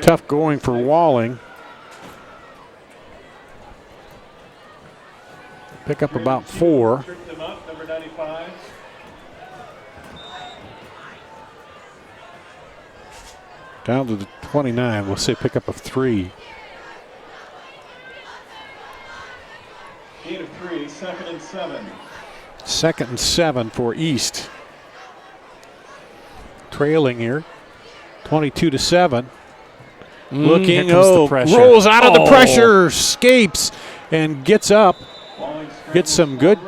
Tough going for Walling. Pick up about 4. Down to the 29. We'll say pick up of 3. 8 of 3, 2nd and 7. 2nd and 7 for East. Trailing here, 22-7. Looking, rolls out of the pressure, escapes, and gets up. Gets some good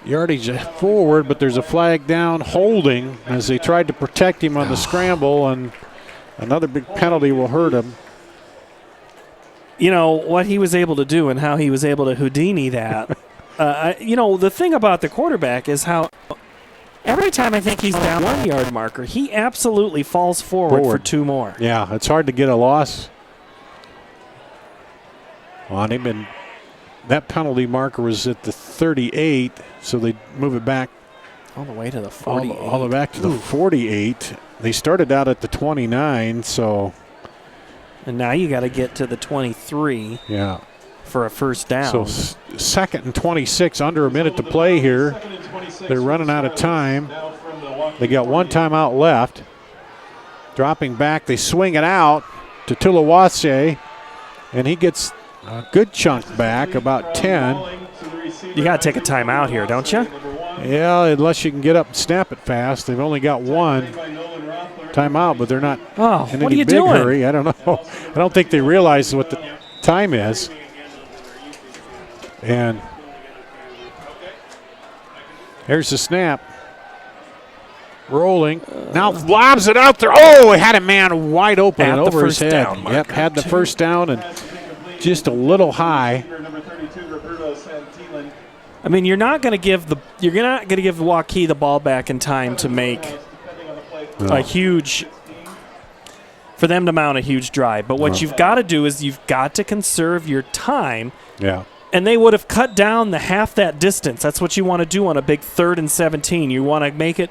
yardage forward, but there's a flag down holding as they tried to protect him on the scramble, and another big penalty will hurt him. You know, what he was able to do and how he was able to Houdini that. The thing about the quarterback is how every time I think he's down 1 yard marker, he absolutely falls forward for 2 more. Yeah, it's hard to get a loss. Well, that penalty marker was at the 38, so they move it back all the way to the 48. All the way back to the 48. They started out at the 29, so. And now you got to get to the 23. Yeah. For a first down. So 2nd and 26, under a minute to play here. They're running out of time. They got 1 timeout left. Dropping back, they swing it out to Tulawase, and he gets a good chunk back, about 10. You got to take a timeout here, don't you? Yeah, unless you can get up and snap it fast. They've only got 1 timeout, but they're not in any big hurry. I don't know. I don't think they realize what the time is. And here's the snap. Rolling. Now lobs it out there. Oh, it had a man wide open and over his head. Yep, had the first down and just a little high. I mean, you're not going to give Waukee the ball back in time to make for them to mount a huge drive. But what you've got to do is you've got to conserve your time. Yeah. And they would have cut down the half that distance. That's what you want to do on a big 3rd and 17. You want to make it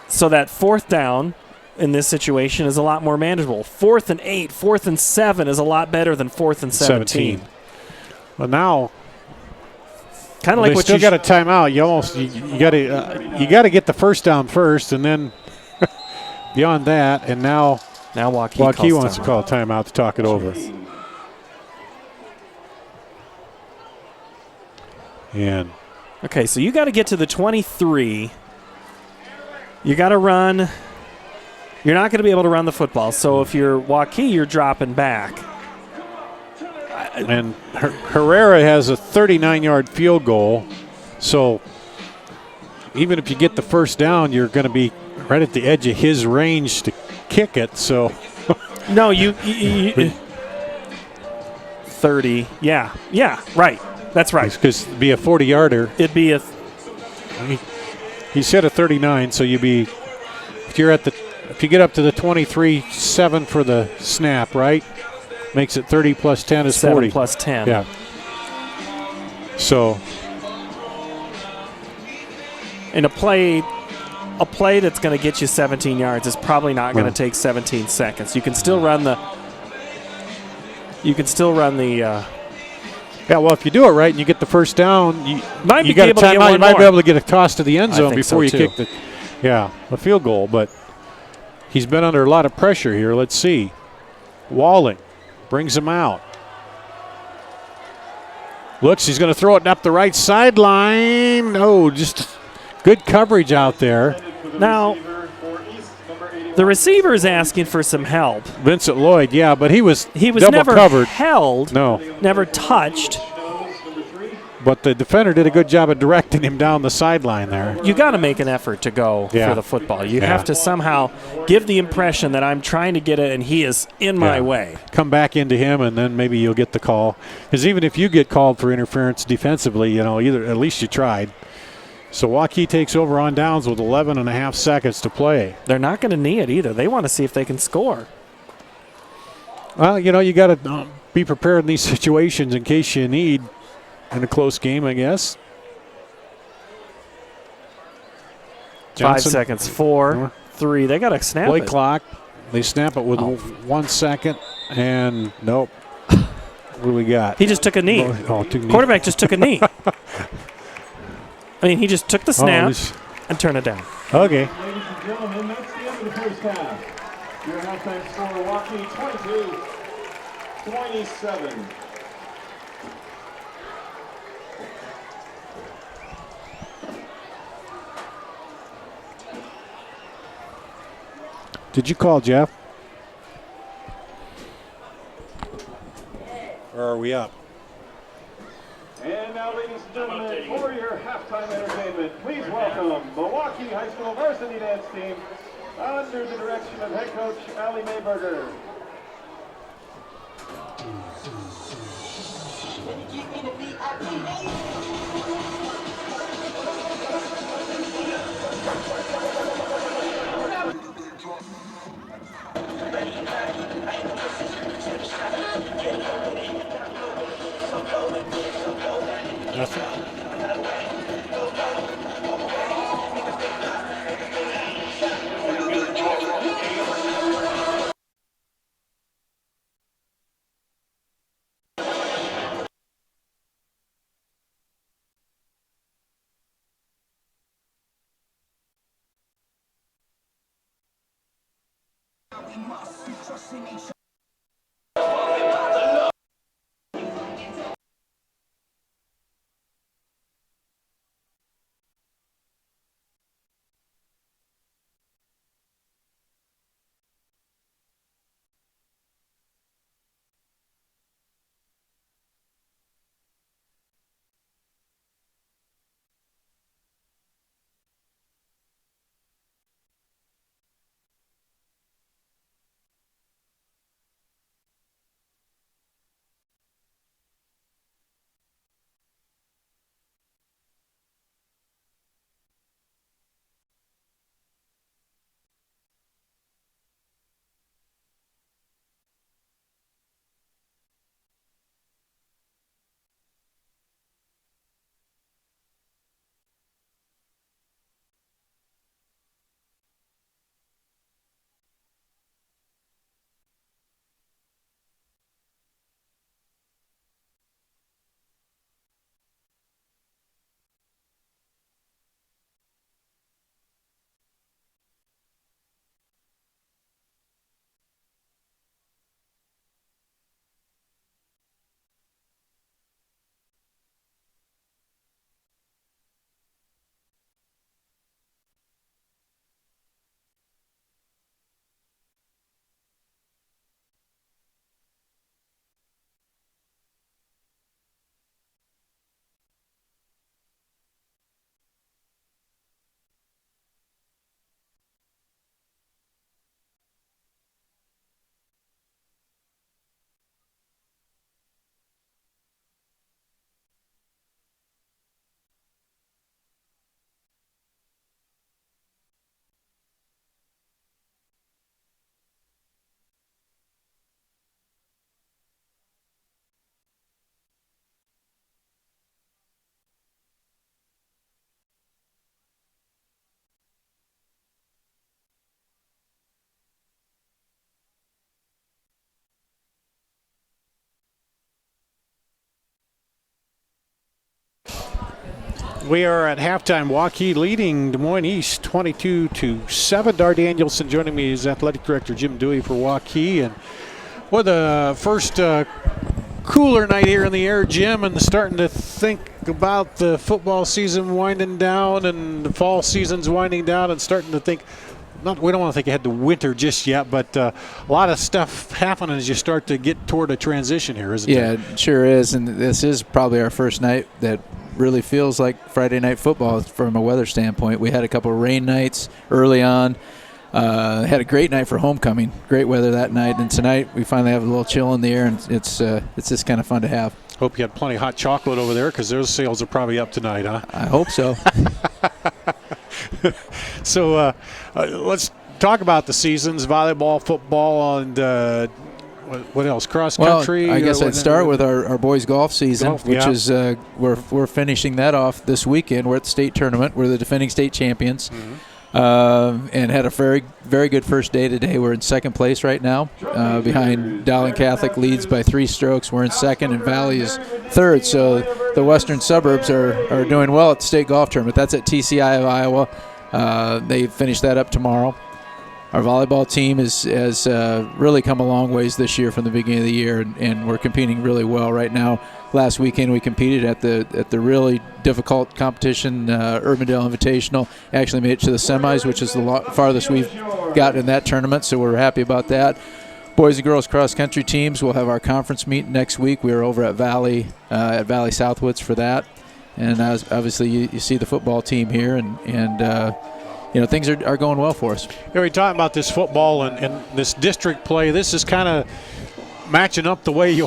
so that 4th down in this situation is a lot more manageable. 4th and 8, 4th and 7 is a lot better than 4th and 17. Well, now kind of like they what still got a timeout. You got to get the first down first, and then beyond that, and now Waukee wants to call a timeout to talk it over. And okay, so you got to get to the 23. You got to run. You're not going to be able to run the football. So if you're Waukee, you're dropping back. And Herrera has a 39-yard field goal. So even if you get the first down, you're going to be right at the edge of his range to kick it. So no, you 30. Yeah, right. That's right. Because it'd be a 40-yarder. It'd be a. He said a 39, so you'd be if you get up to the 23-7 for the snap, right? Makes it 30 plus 10 is 7 40. plus 10. Yeah. So. And a play that's going to get you 17 yards is probably not going to take 17 seconds. You can still run the. Yeah, well, if you do it right and you get the first down, you got a timeout. You might be able to get a toss to the end zone before you kick the field goal. But he's been under a lot of pressure here. Let's see. Walling brings him out. Looks, he's going to throw it up the right sideline. Oh, just good coverage out there. Now, the receiver is asking for some help. Vincent Lloyd, yeah, but he was double never covered. Held, never touched. But the defender did a good job of directing him down the sideline there. You got to make an effort to go for the football. You have to somehow give the impression that I'm trying to get it and he is in my way. Come back into him and then maybe you'll get the call. Because even if you get called for interference defensively, at least you tried. So Waukee takes over on downs with 11 and a half seconds to play. They're not going to knee it either. They want to see if they can score. Well, you got to be prepared in these situations in case you need in a close game, I guess. 5 seconds. 4, 3. They got a snap. Play clock. They snap it with 1 second, and nope. What do we got? He just took a knee. Quarterback just took a knee. I mean, he just took the snap and turned it down. Okay. Ladies and gentlemen, that's the end of the first half. Your halftime score, Waukee 22-27. Did you call, Jeff? Or are we up? And now, ladies and gentlemen, for your halftime entertainment, please welcome the Waukee High School varsity dance team under the direction of head coach Allie Mayberger. Nothing. We are at halftime. Waukee leading Des Moines East 22-7. Dar Danielson joining me as athletic director Jim Dewey for Waukee. And for the first cooler night here in the air, Jim, and starting to think about the football season winding down and the fall season's winding down, and starting to think, we don't want to think ahead to winter just yet, but a lot of stuff happening as you start to get toward a transition here, isn't it? Yeah, it sure is. And this is probably our first night that really feels like Friday night football from a weather standpoint. We had a couple of rain nights early on. Had a great night for homecoming. Great weather that night. And tonight we finally have a little chill in the air, and it's just kind of fun to have. Hope you had plenty of hot chocolate over there, because those sales are probably up tonight, huh? I hope so. So let's talk about the seasons: volleyball, football, and what else? Cross country. Well, I guess I'd start with our boys golf season, which is we're finishing that off this weekend. We're at the state tournament. We're the defending state champions. and had a very, very good first day today. We're in second place right now, behind Dowling Catholic leads by 3 strokes. We're in second, and Valley is third. So the western suburbs are doing well at the state golf tournament. That's at TCI of Iowa. They finish that up tomorrow. Our volleyball team has really come a long ways this year from the beginning of the year, and we're competing really well right now. Last weekend we competed at the really difficult competition, Urbandale Invitational. Actually made it to the semis, which is the farthest we've gotten in that tournament, so we're happy about that. Boys and girls cross country teams, we'll have our conference meet next week. We are over at Valley Southwoods for that, and obviously you see the football team here, and things are going well for us. Here we talking about this football and this district play. This is kind of matching up the way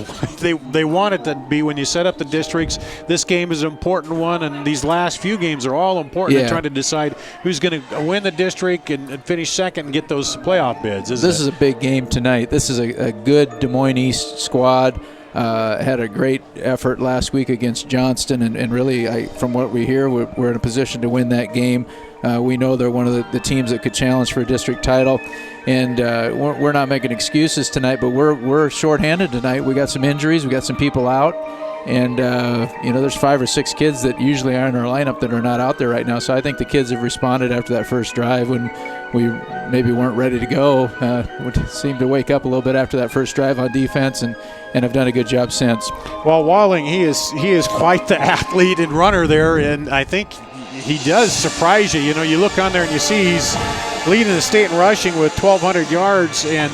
they want it to be when you set up the districts. This game is an important one, and these last few games are all important in trying to decide who's going to win the district and finish second and get those playoff bids. This is a big game tonight. This is a good Des Moines East squad. Had a great effort last week against Johnston, and really, from what we hear, we're in a position to win that game. We know they're one of the teams that could challenge for a district title, and we're not making excuses tonight, but we're shorthanded tonight. We got some injuries, we got some people out, and there's 5 or 6 kids that usually are in our lineup that are not out there right now. So I think the kids have responded after that first drive when we maybe weren't ready to go. We seemed to wake up a little bit after that first drive on defense, and have done a good job since. Well, Walling, he is quite the athlete and runner there, and I think he does surprise you. You look on there and you see he's leading the state in rushing with 1,200 yards, and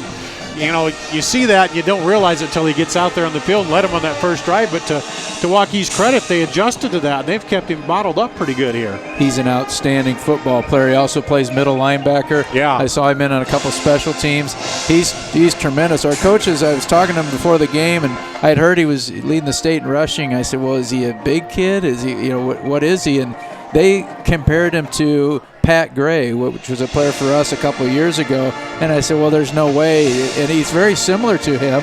you see that and you don't realize it until he gets out there on the field and let him on that first drive. But to Waukee's credit, they adjusted to that, and they've kept him bottled up pretty good here. He's an outstanding football player. He also plays middle linebacker. Yeah, I saw him in on a couple special teams. He's tremendous. Our coaches, I was talking to him before the game, and I had heard he was leading the state in rushing. I said, well, is he a big kid? Is he, what is he? And they compared him to Pat Gray, which was a player for us a couple of years ago, and I said, well, there's no way. And he's very similar to him.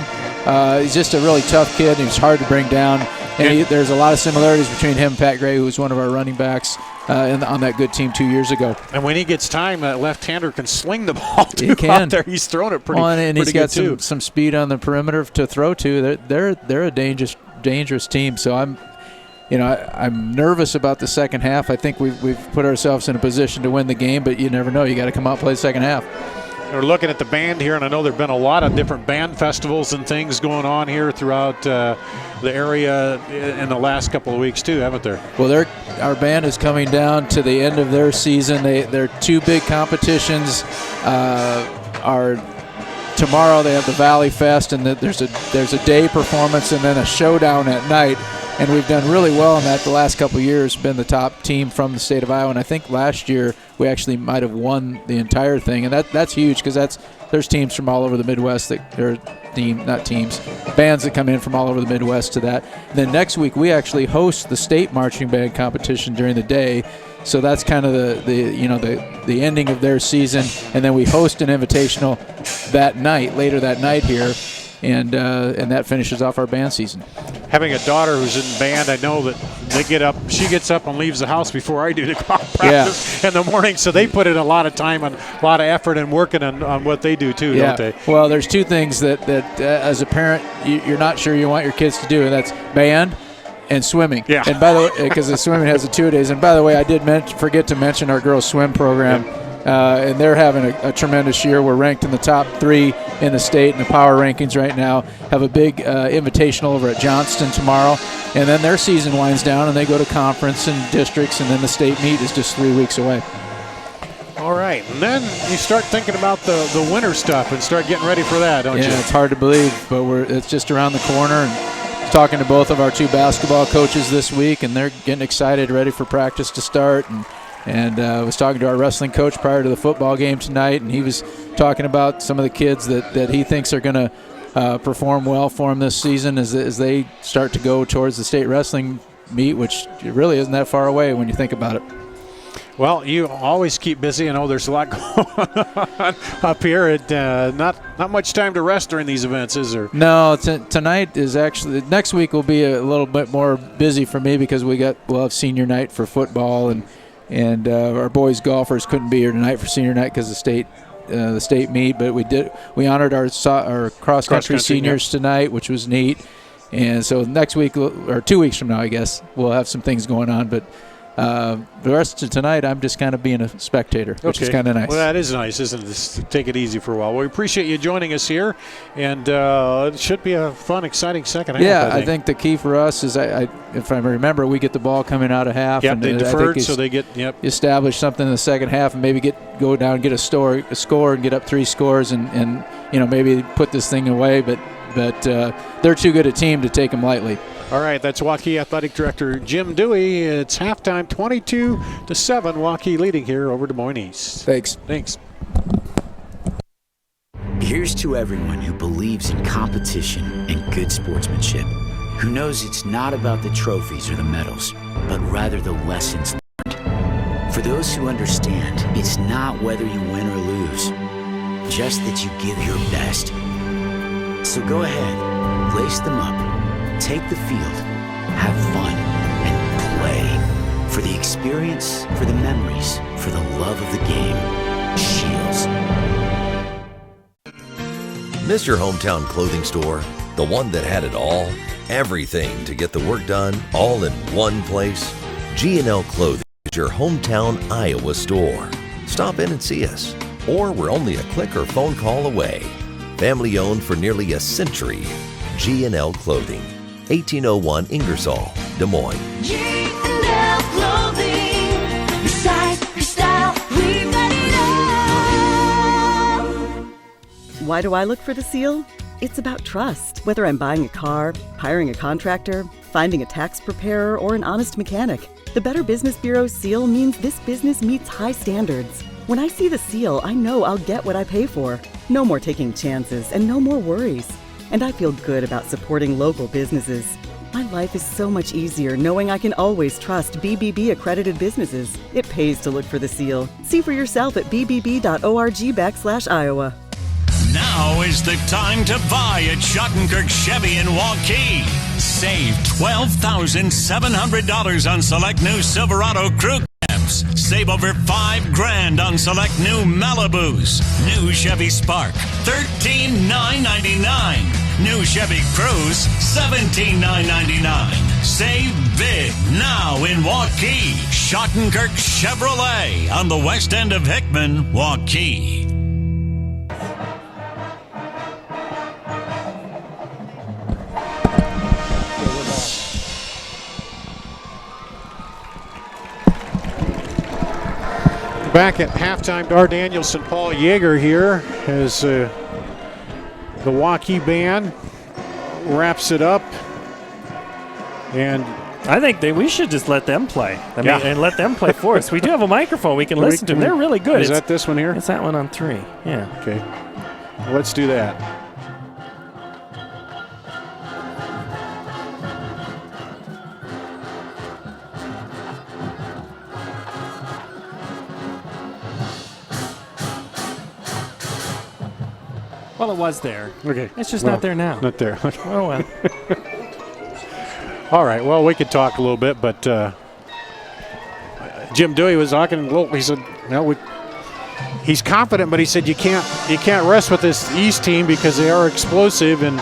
He's just a really tough kid, and he's hard to bring down. And there's a lot of similarities between him and Pat Gray, who was one of our running backs on that good team 2 years ago. And when he gets time, that left-hander can sling the ball too. He can. Out there. He's throwing it pretty good. And he's got some speed on the perimeter to throw to. They're a dangerous team. So I'm nervous about the second half. I think we've put ourselves in a position to win the game, but you never know. You got to come out and play the second half. We're looking at the band here, and I know there have been a lot of different band festivals and things going on here throughout the area in the last couple of weeks too, haven't there? Well, our band is coming down to the end of their season. They're 2 big competitions. Tomorrow they have the Valley Fest, and there's a day performance and then a showdown at night. And we've done really well in that the last couple of years, been the top team from the state of Iowa. And I think last year we actually might have won the entire thing. And that's huge because there's teams from all over the Midwest bands that come in from all over the Midwest to that. And then next week we actually host the state marching band competition during the day. So that's kind of the ending of their season. And then we host an invitational later that night here. And that finishes off our band season. Having a daughter who's in band, I know that she gets up and leaves the house before I do to go out practice in the morning. So they put in a lot of time and a lot of effort in working on what they do too, don't they? Well, there's 2 things that as a parent you're not sure you want your kids to do, and that's band and swimming. Yeah. And by the way, because the swimming has the 2 days. And by the way, I did forget to mention our girls swim program. Yeah. And they're having a tremendous year. We're ranked in the top 3 in the state in the power rankings right now. Have a big invitational over at Johnston tomorrow. And then their season winds down and they go to conference and districts, and then the state meet is just 3 weeks away. All right. And then you start thinking about the winter stuff and start getting ready for that, don't you? Yeah, it's hard to believe, but it's just around the corner. And talking to both of our 2 basketball coaches this week, and they're getting excited, ready for practice to start. And I was talking to our wrestling coach prior to the football game tonight, and he was talking about some of the kids that he thinks are going to perform well for him this season as they start to go towards the state wrestling meet, which really isn't that far away when you think about it. Well, you always keep busy. I know there's a lot going on up here. Not much time to rest during these events, is there? No, tonight is actually – next week will be a little bit more busy for me because we'll have senior night for football, and And our boys golfers couldn't be here tonight for senior night because the state meet, but we honored our cross country seniors tonight, which was neat. And so next week, or 2 weeks from now, I guess, we'll have some things going on. But the rest of tonight, I'm just kind of being a spectator, which is kind of nice. Well, that is nice, isn't it? Just take it easy for a while. Well, we appreciate you joining us here, and it should be a fun, exciting second half. Yeah, I think the key for us is, if I remember, we get the ball coming out of half. Yep, and they deferred, so they get establish something in the second half, and maybe go down and get a score, and get up 3 scores, and maybe put this thing away. But they're too good a team to take them lightly. All right, that's Waukee Athletic Director Jim Dewey. It's halftime, 22-7. Waukee leading here over Des Moines East. Thanks. Here's to everyone who believes in competition and good sportsmanship, who knows it's not about the trophies or the medals, but rather the lessons learned. For those who understand, it's not whether you win or lose, just that you give your best. So go ahead, lace them up, take the field, have fun, and play. For the experience, for the memories, for the love of the game. Shields. Miss your hometown clothing store? The one that had it all? Everything to get the work done, all in one place? G&L Clothing is your hometown Iowa store. Stop in and see us. Or we're only a click or phone call away. Family owned for nearly a century. G&L Clothing. 1801 Ingersoll, Des Moines. G&L Clothing. Your size, your style, we've got it all. Why do I look for the seal? It's about trust. Whether I'm buying a car, hiring a contractor, finding a tax preparer, or an honest mechanic, the Better Business Bureau seal means this business meets high standards. When I see the seal, I know I'll get what I pay for. No more taking chances and no more worries. And I feel good about supporting local businesses. My life is so much easier knowing I can always trust BBB accredited businesses. It pays to look for the seal. See for yourself at bbb.org/Iowa. Now is the time to buy at Schottenkirk Chevy in Waukee. Save $12,700 on select new Silverado crew cabs. Save over $5,000 on select new Malibus. New Chevy Spark, $13,999. New Chevy Cruze, $17,999. Save big now in Waukee. Schottenkirk Chevrolet on the west end of Hickman, Waukee. Back at halftime, Dar Danielson, Paul Yeager here as the Waukee band wraps it up. And I think we should just let them play. And let them play for us. We do have a microphone. We can listen to them. They're really good. Is that this one here? It's that one on 3. Yeah. Okay. Well, let's do that. Well, it was there. Okay. It's just not there now. Not there. Oh, well. All right. Well, we could talk a little bit, but Jim Dewey was talking. He said, he's confident, but he said you can't rest with this East team because they are explosive, and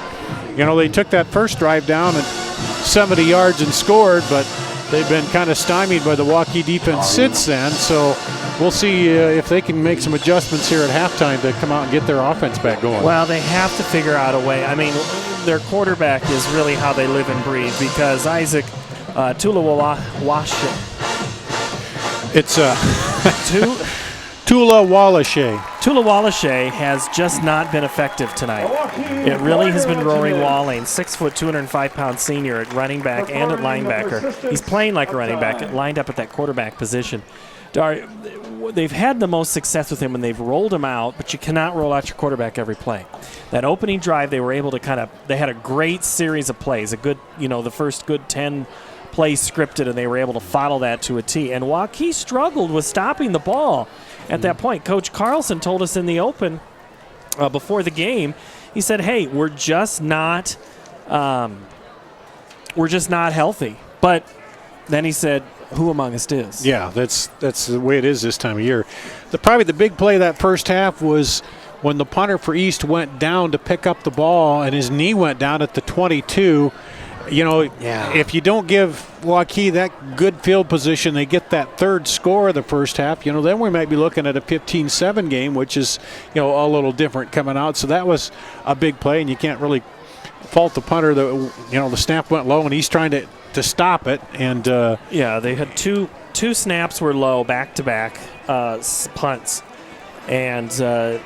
they took that first drive down at 70 yards and scored, but they've been kind of stymied by the Waukee defense since then. So we'll see if they can make some adjustments here at halftime to come out and get their offense back going. Well, they have to figure out a way. I mean, their quarterback is really how they live and breathe because Isaac Tulalawashe. It's Tulalawashe. Tulalawashe has just not been effective tonight. It really has been Rory Walling, 6 foot, 205-pound senior at running back and at linebacker. He's playing like a running back, lined up at that quarterback position. They've had the most success with him when they've rolled him out, but you cannot roll out your quarterback every play. That opening drive, they were able to they had a great series of plays, the first good 10 plays scripted, and they were able to follow that to a T. And Waukee struggled with stopping the ball at that point. Coach Carlson told us in the open before the game, he said, hey, we're just not healthy. But then he said, who among us is. Yeah, that's the way it is this time of year. Probably the big play that first half was when the punter for East went down to pick up the ball and his knee went down at the 22. You know, if you don't give Waukee that good field position, they get that third score of the first half, you know, then we might be looking at a 15-7 game, which is, you know, a little different coming out. So that was a big play, and you can't really fault the punter. You know, the snap went low, and he's trying to stop it. And they had two snaps were low back-to-back punts. And the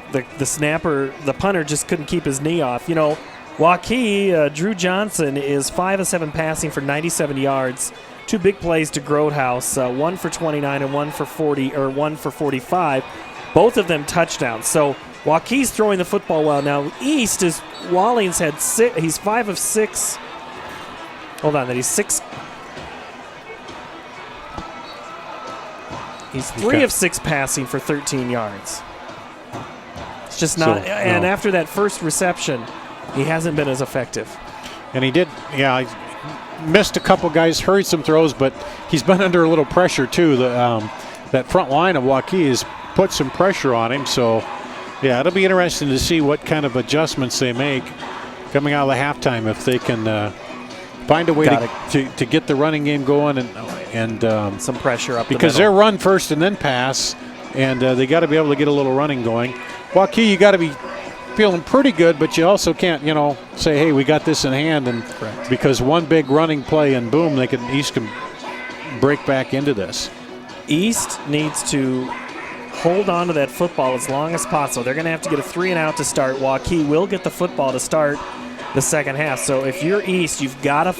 punter just couldn't keep his knee off. You know, Waukee, Drew Johnson is 5 of 7 passing for 97 yards. 2 big plays to Grodehouse, 1 for 29 and 1 for 40 or 1 for 45. Both of them touchdowns. So Waukee's throwing the football well. Now East is Wallings had 6. He's 5 of 6. Hold on, that he's 6. He's 3 of 6 passing for 13 yards. It's just not. And after that first reception, he hasn't been as effective. And he did, he missed a couple guys, hurried some throws, but he's been under a little pressure too. That front line of Waukee has put some pressure on him. So, yeah, it'll be interesting to see what kind of adjustments they make coming out of the halftime if they can find a way to get the running game going and some pressure up because they're run first and then pass, and they got to be able to get a little running going. Waukee, you got to be feeling pretty good, but you also can't, you know, say, hey, we got this in hand, and because one big running play and boom, East can break back into this. East needs to hold on to that football as long as possible. They're going to have to get a 3-and-out to start. Waukee will get the football to start the second half. So if you're East, you've got to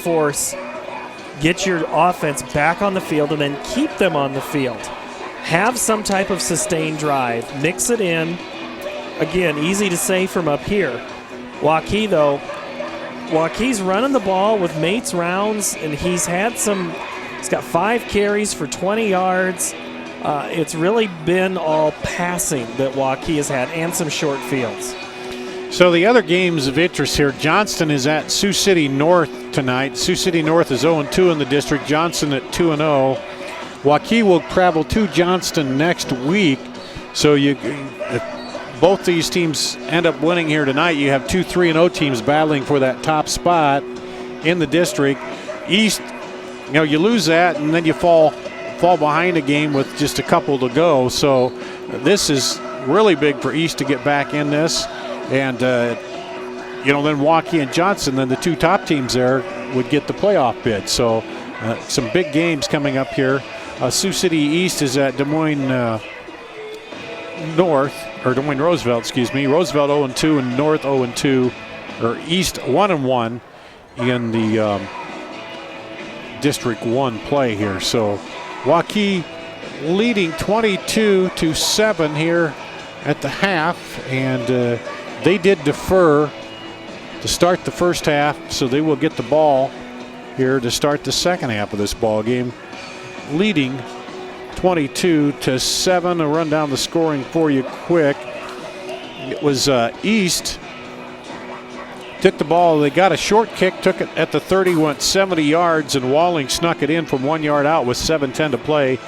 get your offense back on the field and then keep them on the field. Have some type of sustained drive. Mix it in. Again, easy to say from up here. Waukee, though, Waukee's running the ball with mates rounds, and he's got 5 carries for 20 yards. It's really been all passing that Waukee has had and some short fields. So the other games of interest here, Johnston is at Sioux City North tonight. Sioux City North is 0-2 in the district. Johnston at 2-0. Waukee will travel to Johnston next week. So if both these teams end up winning here tonight, you have 2 3-0 teams battling for that top spot in the district. East, you know, you lose that and then you fall behind a game with just a couple to go. So this is really big for East to get back in this. And, you know, then Waukee and Johnson, then the 2 top teams there would get the playoff bid. So some big games coming up here. Sioux City East is at Des Moines Roosevelt, excuse me. Roosevelt 0-2 and North 0-2, or East 1-1 in the District 1 play here. So Waukee leading 22-7 here at the half, and they did defer to start the first half, so they will get the ball here to start the second half of this ball game, leading 22-7. I'll run down the scoring for you quick. It was East took the ball. They got a short kick, took it at the 30, went 70 yards, and Walling snuck it in from 1 yard out with 7:10 to play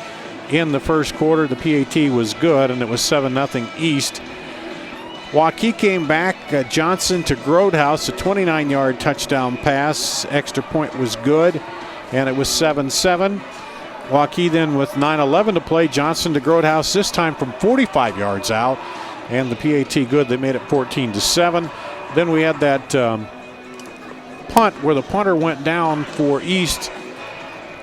in the first quarter. The PAT was good, and it was 7-0 East. Waukee came back. Johnson to Grodehouse, a 29-yard touchdown pass. Extra point was good, and it was 7-7. Waukee then with 9:11 to play. Johnson to Grodehouse, this time from 45 yards out, and the PAT good. They made it 14-7. Then we had that punt where the punter went down for East.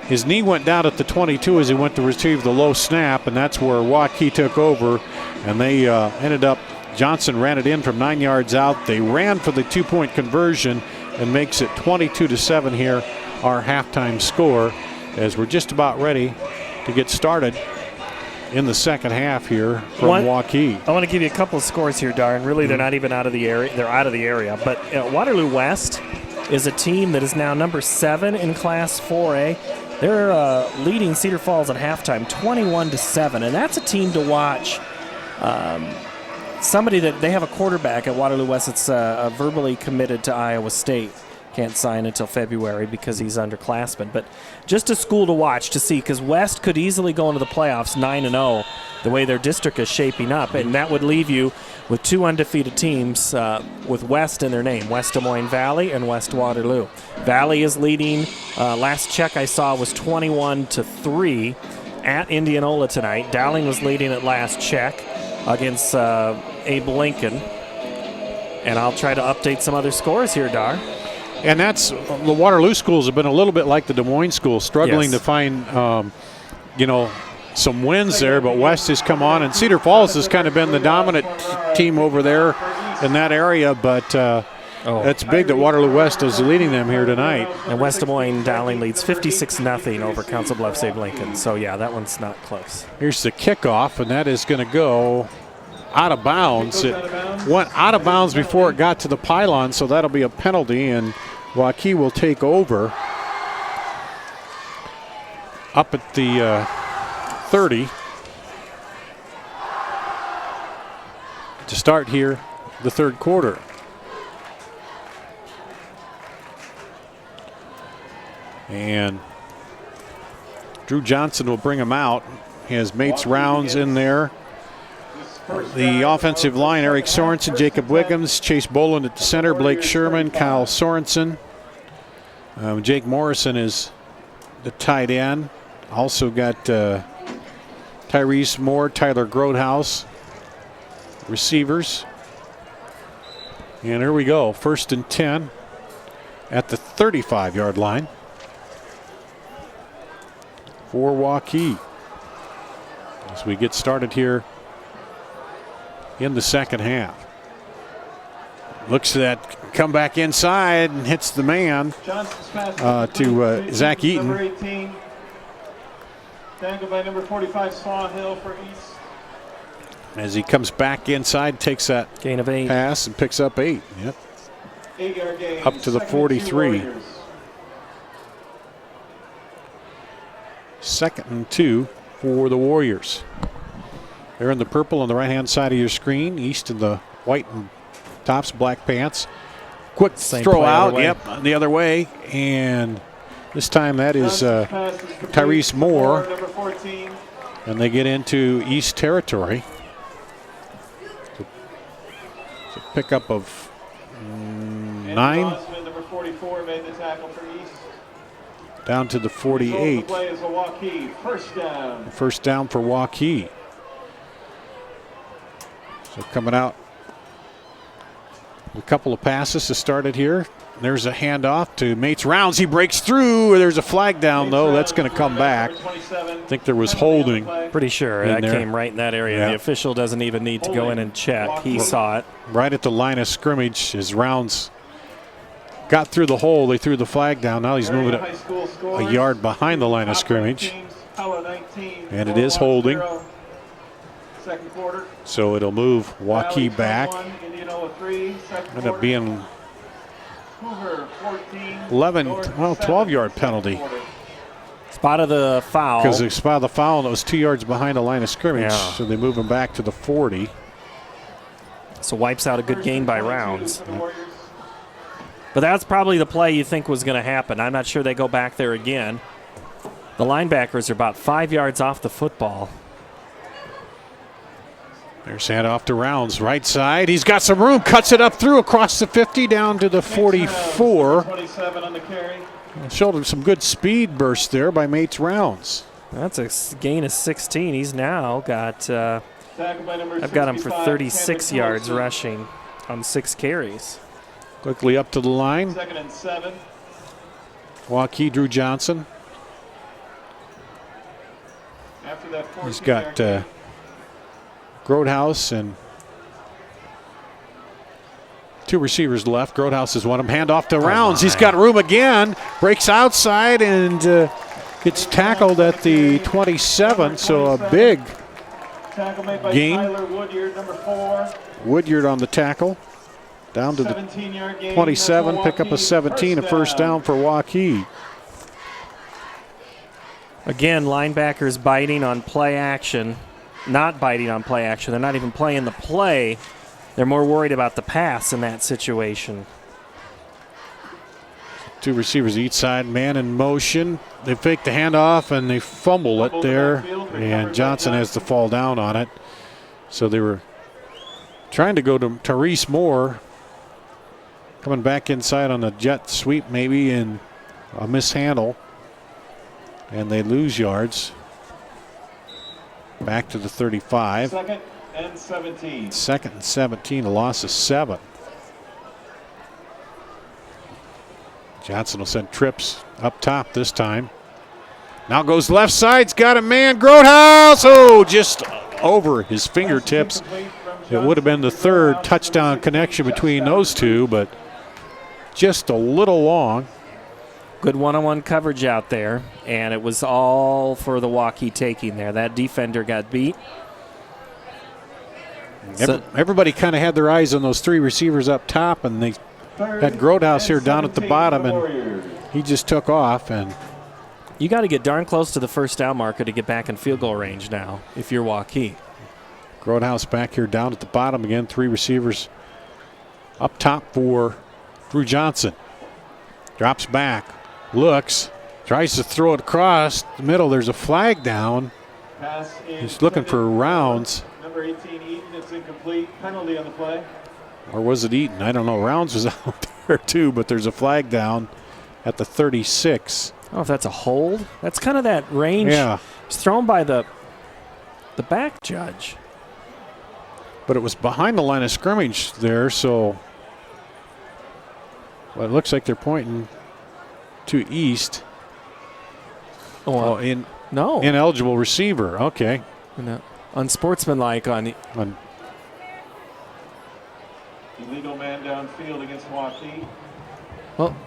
His knee went down at the 22 as he went to retrieve the low snap, and that's where Waukee took over, and they ended up, Johnson ran it in from 9 yards out. They ran for the 2-point conversion and makes it 22-7 here, our halftime score, as we're just about ready to get started in the second half here from Waukee. I want to give you a couple of scores here, Darren. Really, they're not even out of the area. They're out of the area. But Waterloo West is a team that is now number 7 in Class 4A. They're leading Cedar Falls at halftime, 21-7, and that's a team to watch. Somebody that they have a quarterback at Waterloo West that's verbally committed to Iowa State. Can't sign until February because he's underclassman. But just a school to watch to see, because West could easily go into the playoffs 9-0 the way their district is shaping up. And that would leave you with 2 undefeated teams with West in their name, West Des Moines Valley and West Waterloo. Valley is leading. Last check I saw was 21-3 at Indianola tonight. Dowling was leading at last check against Abe Lincoln. And I'll try to update some other scores here, Dar. And that's the Waterloo schools have been a little bit like the Des Moines schools, struggling to find, some wins there. But West has come on, and Cedar Falls has kind of been the dominant team over there in that area. But it's big that Waterloo West is leading them here tonight. And West Des Moines Dowling leads 56-0 over Council Bluffs Abe Lincoln. So yeah, that one's not close. Here's the kickoff, and that is going to go out of bounds. It went out of bounds before it got to the pylon, so that'll be a penalty, and Waukee will take over up at the 30 to start here the third quarter. And Drew Johnson will bring him out. He has Mates Rounds in there. The offensive line, Eric Sorensen, Jacob Wiggums, Chase Boland at the center, Blake Sherman, Kyle Sorensen. Jake Morrison is the tight end. Also got Tyrese Moore, Tyler Grodehouse, receivers. And here we go, 1st and 10 at the 35-yard line for Waukee as we get started here in the second half. Looks to that come back inside and hits the man to Zach Eaton. Number 18, dangled by number 45, Swan Hill for East. As he comes back inside, takes that gain of 8 pass and picks up 8. Yep. 8-yard gain. Up to the 43. 2nd and 2 for the Warriors. They're in the purple on the right-hand side of your screen. East in the white and tops, black pants. Quick throw out. Yep, the other way. And this time that is Tyrese Moore. Number 14. And they get into East territory. It's a pickup of 9. Number 44 made the tackle for East. Down to the 48. The play is a Waukee. First down. First down for Waukee. So coming out, a couple of passes to start it here. There's a handoff to Mates Rounds. He breaks through. There's a flag down, though. That's going to come back. I think there was holding. Pretty sure that came right in that area. Yeah. The official doesn't even need to go in and check. He saw it. Right at the line of scrimmage, as Rounds got through the hole, they threw the flag down. Now he's moving it a yard behind the line of scrimmage. And it is holding. Second quarter. So it'll move Waukee back. End up being 12-yard penalty. Spot of the foul. Because they spotted the foul and it was 2 yards behind the line of scrimmage. Yeah. So they move him back to the 40. So wipes out a good gain by Rounds. But that's probably the play you think was going to happen. I'm not sure they go back there again. The linebackers are about 5 yards off the football. There's handoff to Rounds, right side. He's got some room, cuts it up through across the 50 down to the 44. 27 on the carry. Showed him some good speed burst there by Mates Rounds. That's a gain of 16. He's now got, I've got him for 36 yards rushing on 6 carries. Quickly up to the line. 2nd and 7. Waukee, Drew Johnson. After that, he's got Grodehouse and 2 receivers left. Grodehouse is one of them. Hand off to Rounds. He's got room again. Breaks outside and gets tackled at the 27. So a big tackle made by gain. Tyler Woodyard, number 4. Woodyard on the tackle. Down to the 27. Pick up a 17. A first down for Waukee. Again, linebackers biting on play action. Not biting on play action. They're not even playing the play. They're more worried about the pass in that situation. Two receivers each side, man in motion. They fake the handoff and they fumble it there, and Johnson has to fall down on it. So they were trying to go to Therese Moore, coming back inside on a jet sweep maybe, and a mishandle, and they lose yards. Back to the 35. 2nd and 17. 2nd and 17, a loss of 7. Johnson will send trips up top this time. Now goes left side's got a man. Grotehouse, oh, just over his fingertips. It would have been the 3rd touchdown connection between those two, but just a little long. Good one-on-one coverage out there, and it was all for the Waukee taking there. That defender got beat. Everybody kind of had their eyes on those 3 receivers up top, and they had Grotehouse here down at the bottom, and he just took off. And you got to get darn close to the first down marker to get back in field goal range now if you're Waukee. Grotehouse back here down at the bottom again. 3 receivers up top for Drew Johnson. Drops back, looks, tries to throw it across the middle. There's a flag down. He's looking for Rounds. Number 18, Eaton. It's incomplete. Penalty on the play. Or was it Eaton? I don't know. Rounds was out there too, but there's a flag down at the 36. Oh, if that's a hold? That's kind of that range. Yeah. It's thrown by the back judge. But it was behind the line of scrimmage there, so well, it looks like they're pointing to East. Oh, ineligible receiver. Okay. No. Unsportsmanlike on Illegal man downfield against Waukee. Well,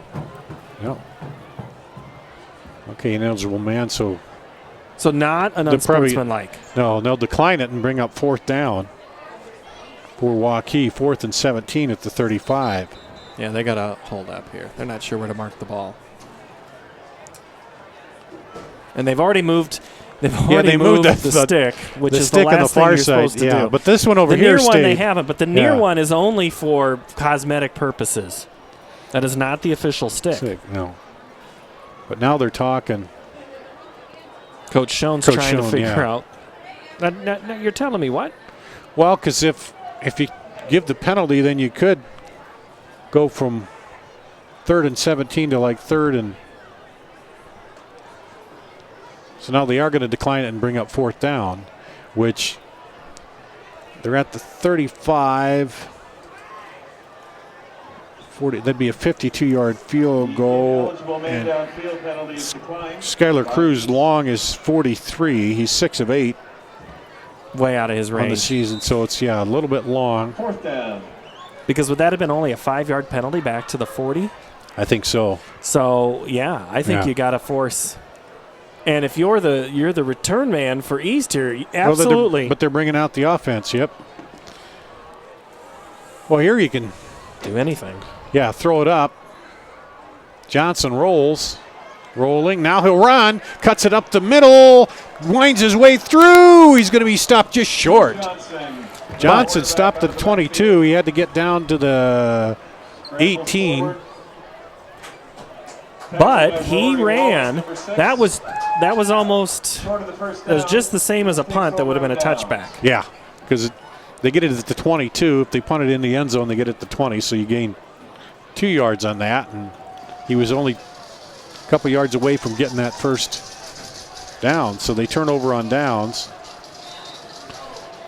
no. Okay, ineligible man. So not an unsportsmanlike. No, they'll decline it and bring up 4th down for Waukee. 4th and 17 at the 35. Yeah, they got a hold up here. They're not sure where to mark the ball. And they've already moved. They've moved the stick, which is the last thing you're supposed to do. But this one over here, here the near stayed. one they haven't, but the near one is only for cosmetic purposes. That is not the official stick. No. But now they're talking. Coach Schoen's trying to figure out. Now, you're telling me what? Well, because if you give the penalty, then you could go from 3rd and 17 to like 3rd and. So now they are going to decline it and bring up 4th down, which they're at the 35. 40. That'd be a 52-yard field goal. And Skylar Cruz long is 43. He's 6 of 8. Way out of his range on the season, so it's a little bit long. 4th down. Because would that have been only a 5-yard penalty back to the 40? I think so. So I think you got to force. And if you're the return man for East here, absolutely. But they're bringing out the offense. Yep. Well, here you can do anything. Yeah, throw it up. Johnson rolling. Now he'll run. Cuts it up the middle. Winds his way through. He's going to be stopped just short. Johnson stopped at 22. He had to get down to the 18. But he ran. That was almost. It was just the same as a punt. That would have been a touchback. Yeah, because they get it at the 22. If they punt it in the end zone, they get it at the 20. So you gain 2 yards on that, and he was only a couple yards away from getting that first down. So they turn over on downs.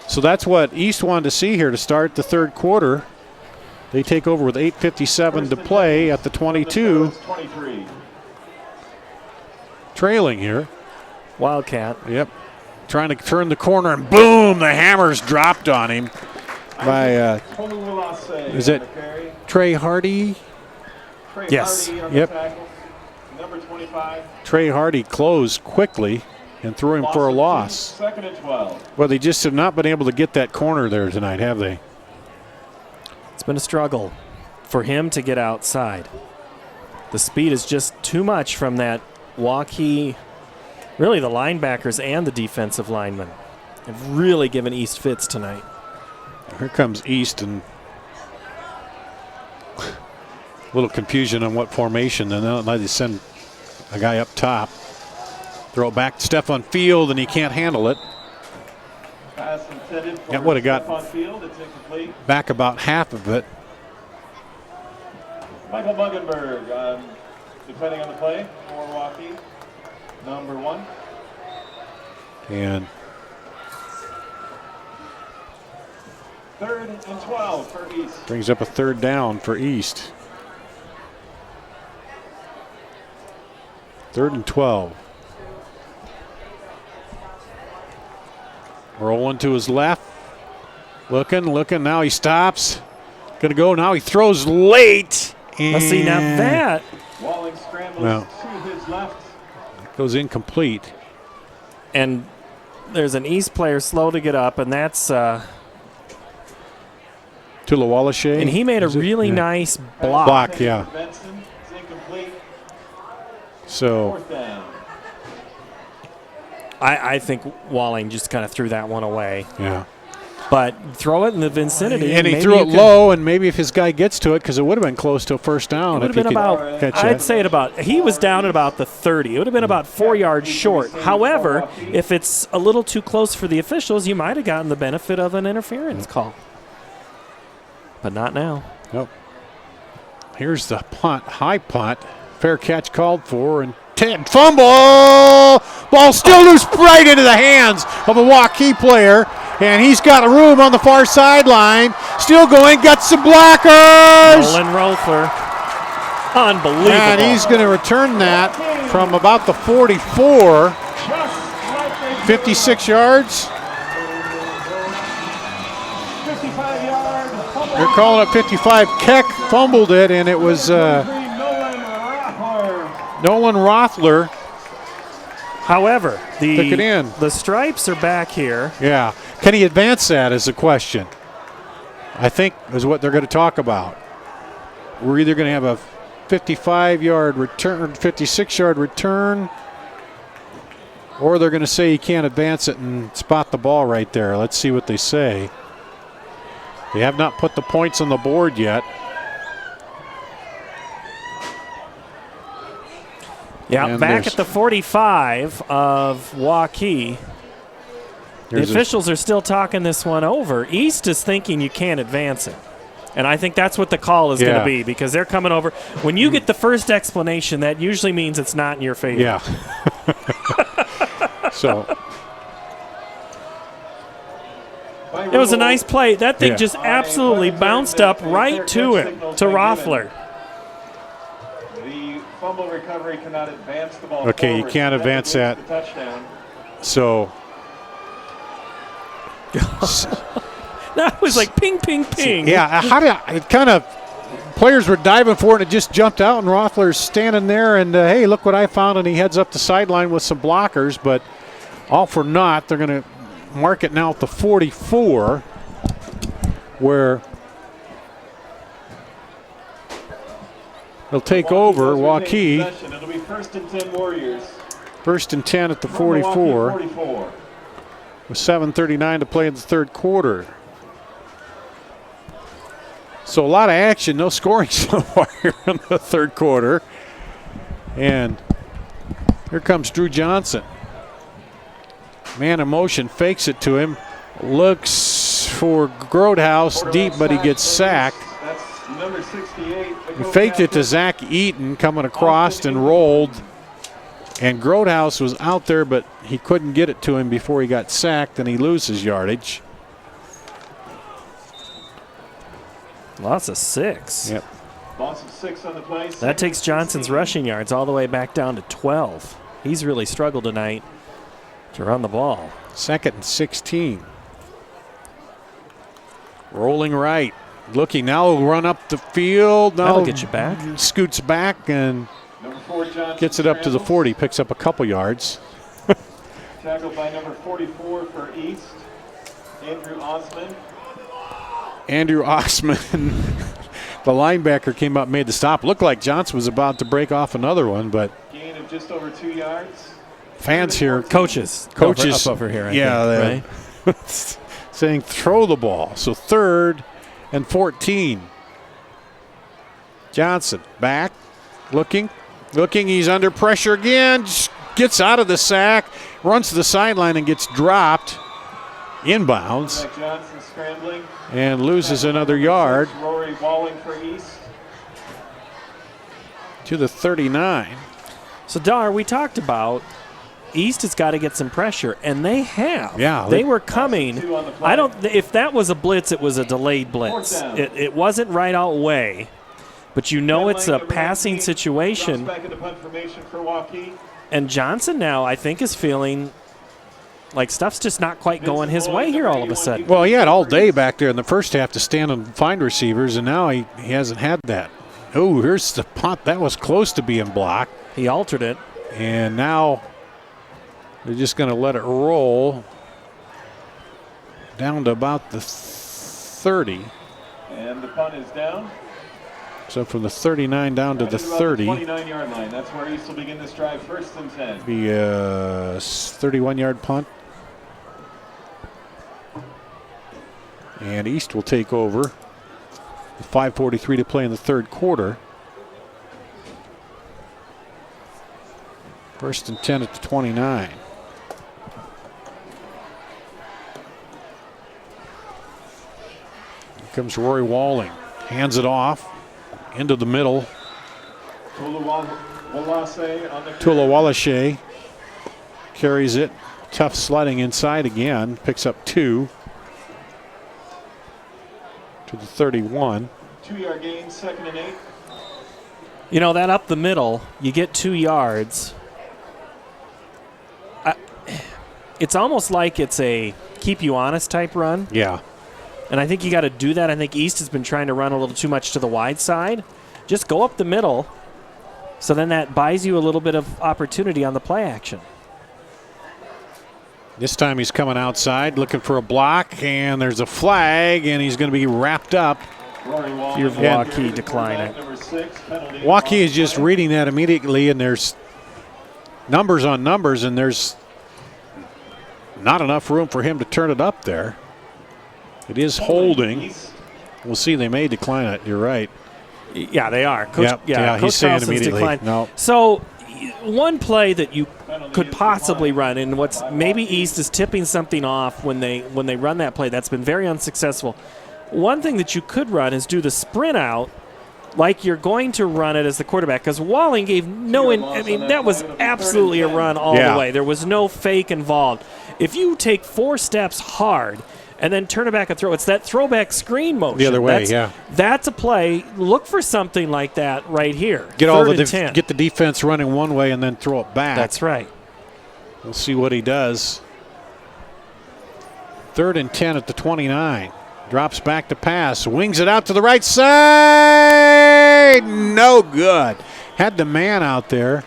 So that's what East wanted to see here to start the 3rd quarter. They take over with 8:57 to play at the 22. Trailing here. Wildcat. Yep. Trying to turn the corner, and boom, the hammer's dropped on him by, is it Trey Hardy? Yes. Yep. Number 25. Trey Hardy closed quickly and threw him for a loss. 2nd and 12. Well, they just have not been able to get that corner there tonight, have they? It's been a struggle for him to get outside. The speed is just too much from that Waukee. Really, the linebackers and the defensive linemen have really given East fits tonight. Here comes East, and little confusion on what formation. And now they send a guy up top. Throw it back to Stephon Field, and he can't handle it. Pass intended for That would have got Stephon Field. It's incomplete. back about half of it. Michael Muggenberg, depending on the play, for Waukee, number 1. And 3rd and 12 for East. brings up a 3rd down for East. 3rd and 12. Rolling to his left. Looking. Now he stops. Gonna go. Now he throws late. Let's see, now that. Walling scrambles to his left. Goes incomplete. And there's an East player slow to get up, and that's Tulawaleshe. and he made a really nice block. Block, yeah. Benson, it's incomplete. So 4th down. I think Walling just kind of threw that one away. yeah. But throw it in the vicinity. And he maybe threw you it can- low, and maybe if his guy gets to it, because it would have been close to a first down. It would if have he been could about, catch I'd it. say at about, he was down at about the 30. It would have been about 4 yards short. However, if it's a little too close for the officials, you might have gotten the benefit of an interference call. But not now. Nope. Here's the punt, high punt. Fair catch called for, and fumble! Ball still loose right into the hands of a Waukee player, and he's got a room on the far sideline. Still going, got some blockers! Nolan Roethler. Unbelievable. And he's going to return that from about the 44, 56 yards. 55-yard. They're calling it 55. Keck fumbled it, and it was Nolan Roethler. However, Took it in. the stripes are back here. Yeah. Can he advance that is the question. I think is what they're going to talk about. We're either going to have a 55-yard return, 56-yard return, or they're going to say he can't advance it and spot the ball right there. Let's see what they say. They have not put the points on the board yet. Yeah, And back there's- at the 45 of Waukee. The There's a- officials are still talking this one over. East is thinking you can't advance it. And I think that's what the call is going Yeah. to be, because they're coming over. When you get the first explanation, that usually means it's not in your favor. Yeah. So It was a nice play. That thing Yeah. just absolutely bounced up right to him, to Roethler. The fumble recovery cannot advance the ball Okay, you forward, can't so advance leads that. to touchdown. so That was like ping, ping, ping. yeah, how did it kind of players were diving for it and it just jumped out, and Roethler's standing there and hey, look what I found, and he heads up the sideline with some blockers, but all for naught. They're going to mark it now at the 44, where they'll take over Waukee. Possession. It'll be 1st and 10 Warriors. 1st and 10 at the From Milwaukee, 44 44. with 7:39 to play in the third quarter. So a lot of action, no scoring so far here in the third quarter. And here comes Drew Johnson. Man in motion, fakes it to him, looks for Grodehouse deep, but he gets sacked. That's number 68. He faked it to Zach Eaton coming across and rolled. And Grodehouse was out there, but he couldn't get it to him before he got sacked, and he loses yardage. Lots of 6. Yep. Loss of 6 on the play. That takes Johnson's rushing yards all the way back down to 12. He's really struggled tonight to run the ball. 2nd and 16. Rolling right. Looking now, he'll run up the field. Now That'll get you back. Scoots back and Number 4, Johnson gets it up to the scrambles. 40. Picks up a couple yards. Tackled by number 44 for East, Andrew Osman. Andrew Oxman, the linebacker, came up and made the stop. Looked like Johnson was about to break off another one, but Gain of just over 2 yards. fans here, Coaches up over here, I yeah, think, right? saying throw the ball. So 3rd and 14. Johnson back, looking. He's under pressure again. Gets out of the sack, runs to the sideline and gets dropped inbounds. Johnson scrambling. And loses another yard. Rory Walling for East. To the 39. So, Dar, we talked about East has got to get some pressure, and they have. Yeah. They were coming. If that was a blitz, it was a delayed blitz. It wasn't right out way. But you know it's a passing situation. Back into punt formation for Waukee. And Johnson now, I think, is feeling like stuff's just not quite going his way here all of a sudden. Well, he had all day back there in the first half to stand and find receivers, and now he hasn't had that. Oh, here's the punt. That was close to being blocked. He altered it. And now they're just going to let it roll down to about the 30. And the punt is down. So from the 39 down to the 30. 29-yard line. That's where East will begin this drive, 1st and 10. Be a 31-yard punt. And East will take over. With 5:43 to play in the third quarter. 1st and 10 at the 29. Here comes Rory Walling. Hands it off. Into the middle. Tulowalashe carries it. Tough sledding inside again. Picks up 2. To the 31. 2-yard gain, 2nd and 8. You know, that up the middle, you get 2 yards. It's almost like it's a keep you honest type run. Yeah. And I think you got to do that. I think East has been trying to run a little too much to the wide side. Just go up the middle. So then that buys you a little bit of opportunity on the play action. This time he's coming outside looking for a block, and there's a flag, and he's going to be wrapped up. Your Waukee decline it. Waukee is just reading that immediately, and there's numbers on numbers, and there's not enough room for him to turn it up there. It is holding. We'll see. They may decline it. You're right. Yeah, they are. Coach, Coach he's saying Carlson's immediately. Declined. No. So one play that you could possibly run, and what's maybe East is tipping something off when they run that play. That's been very unsuccessful. One thing that you could run is do the sprint out like you're going to run it as the quarterback, because Walling gave that was absolutely a run all the way. There was no fake involved. If you take 4 steps hard and then turn it back and throw, it's that throwback screen motion. The other way, That's a play. Look for something like that right here. Get the defense running one way and then throw it back. That's right. We'll see what he does. 3rd and 10 at the 29. Drops back to pass. Wings it out to the right side. No good. Had the man out there.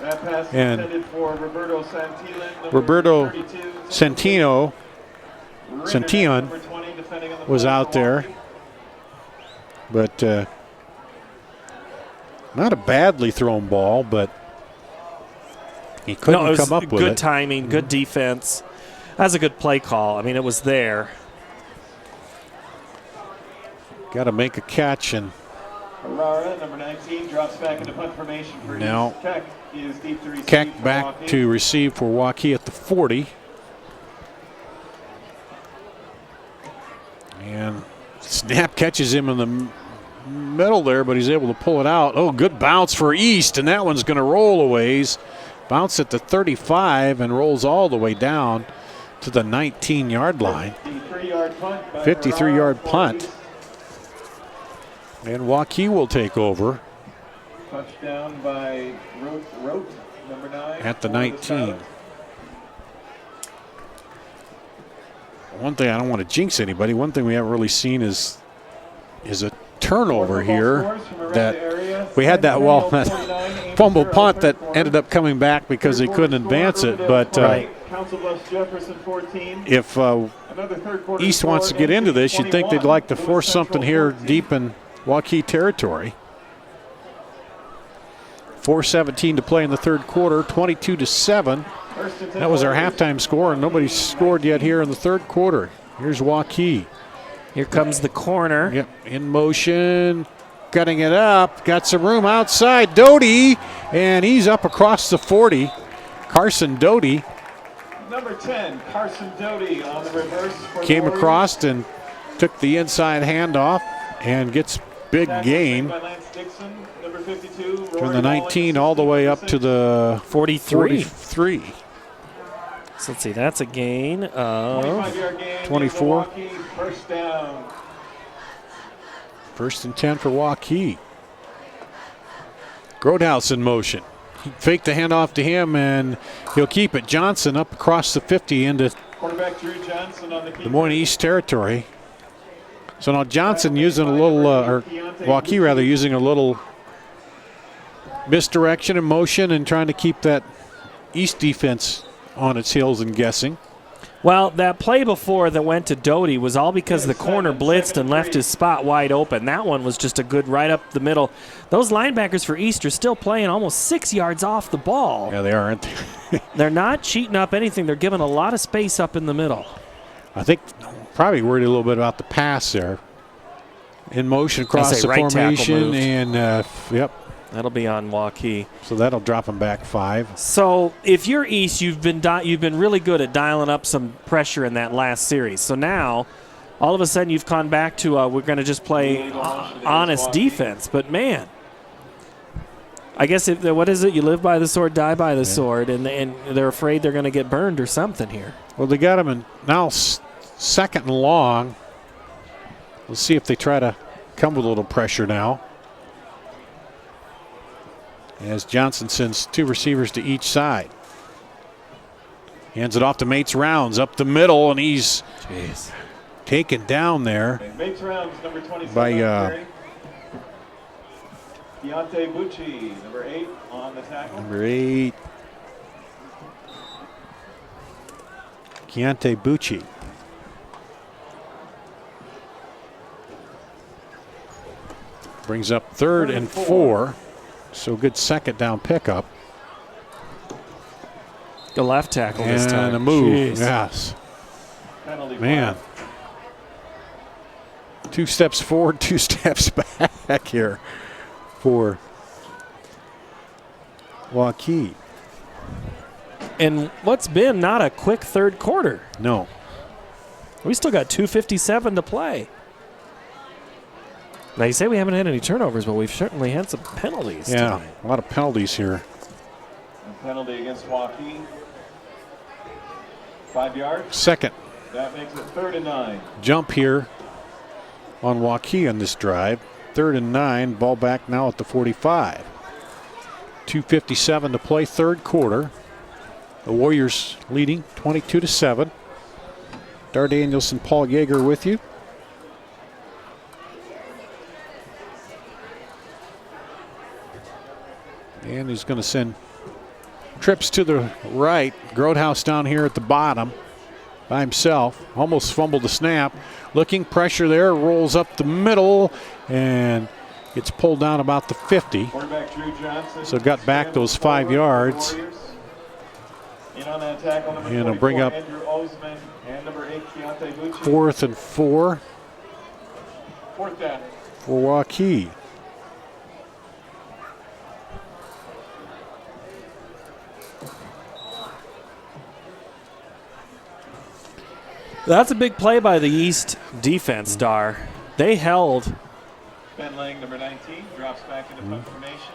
That pass and intended for Roberto Santillan. Roberto Santino. Santion was out there. But not a badly thrown ball, but he couldn't come up with it. Good timing, good defense. That's a good play call. I mean, it was there. Got to make a catch, and Aurora, number 19, drops back into punt formation for now East. Keck is deep to receive. Keck back to receive for Waukee at the 40. And snap catches him in the middle there, but he's able to pull it out. Oh, good bounce for East, and that one's going to roll a ways. Bounce at the 35 and rolls all the way down to the 19-yard line. 53-yard punt. And Waukee will take over. Touchdown by Rote, number 9. At the 19. One thing, I don't want to jinx anybody, one thing we haven't really seen is a turnover here. That we had that fumble punt that ended up coming back because they couldn't advance it. But if East wants to get into this, you'd think they'd like to force something here deep in Waukee territory. 4:17 to play in the third quarter, 22-7. That was our halftime score, and nobody's scored yet here in the third quarter. Here's Waukee. Here comes the corner. Yep, in motion. cutting it up. Got some room outside. Doty, and he's up across the 40. Carson Doty Number 10, Carson Doty on the reverse. For came the across and took the inside handoff and gets big gain by Lance Dixon, number 52, from the 19 all the way up to the 43. 43. So let's see, that's a gain of 25-yard gain. 24. Milwaukee, first down. 1st and 10 for Waukee. Grodhouse in motion. He faked the handoff to him, and he'll keep it. Johnson up across the 50 into Quarterback Drew Johnson on the Des Moines East territory. So now Johnson using a little, or Waukee rather, using a little misdirection and motion and trying to keep that East defense on its heels and guessing. Well, that play before that went to Doty was all because the corner blitzed and left his spot wide open. That one was just a good right up the middle. Those linebackers for East are still playing almost 6 yards off the ball. Yeah, they aren't. They're not cheating up anything. They're giving a lot of space up in the middle. I think probably worried a little bit about the pass there. In motion across the right formation, and yep. That'll be on Waukee. So that'll drop him back 5. So if you're East, you've been really good at dialing up some pressure in that last series. So now, all of a sudden, you've gone back to we're going to just play honest defense. But man, I guess what is it? You live by the sword, die by the sword, and they're afraid they're going to get burned or something here. Well, they got him in now 2nd and long. Let's see if they try to come with a little pressure now. As Johnson sends 2 receivers to each side. Hands it off to Mates Rounds up the middle, and he's taken down there Mates Rounds, number 27. by Deontay Bucci, number 8 on the tackle. number 8. Keontae Bucci. Brings up 3rd and 4. So good 2nd down pickup. The left tackle this time. And a move. Jeez. Yes. Penalty Man. flag. 2 steps forward, 2 steps back here for Waukee. And what's been not a quick third quarter. No. We still got 2:57 to play. Now, you say we haven't had any turnovers, but we've certainly had some penalties tonight. A lot of penalties here. A penalty against Waukee. 5 yards. 2nd That makes it 3rd and 9. jump here on Waukee on this drive. 3rd and 9, ball back now at the 45. 2:57 to play, 3rd quarter. The Warriors leading 22-7. Dar Danielson, Paul Yeager with you. And he's going to send trips to the right. Grodhouse down here at the bottom by himself. Almost fumbled the snap. Looking, pressure there, rolls up the middle, and gets pulled down about the 50. Quarterback Drew Johnson. So got back those 5 yards. In on that tackle, number And it'll 24, bring up Andrew Osman, and number 8, Keontae Bucci. 4th and 4 4th down. for Waukee. That's a big play by the East defense, Dar. They held. Ben Lang, number 19, drops back into punt formation.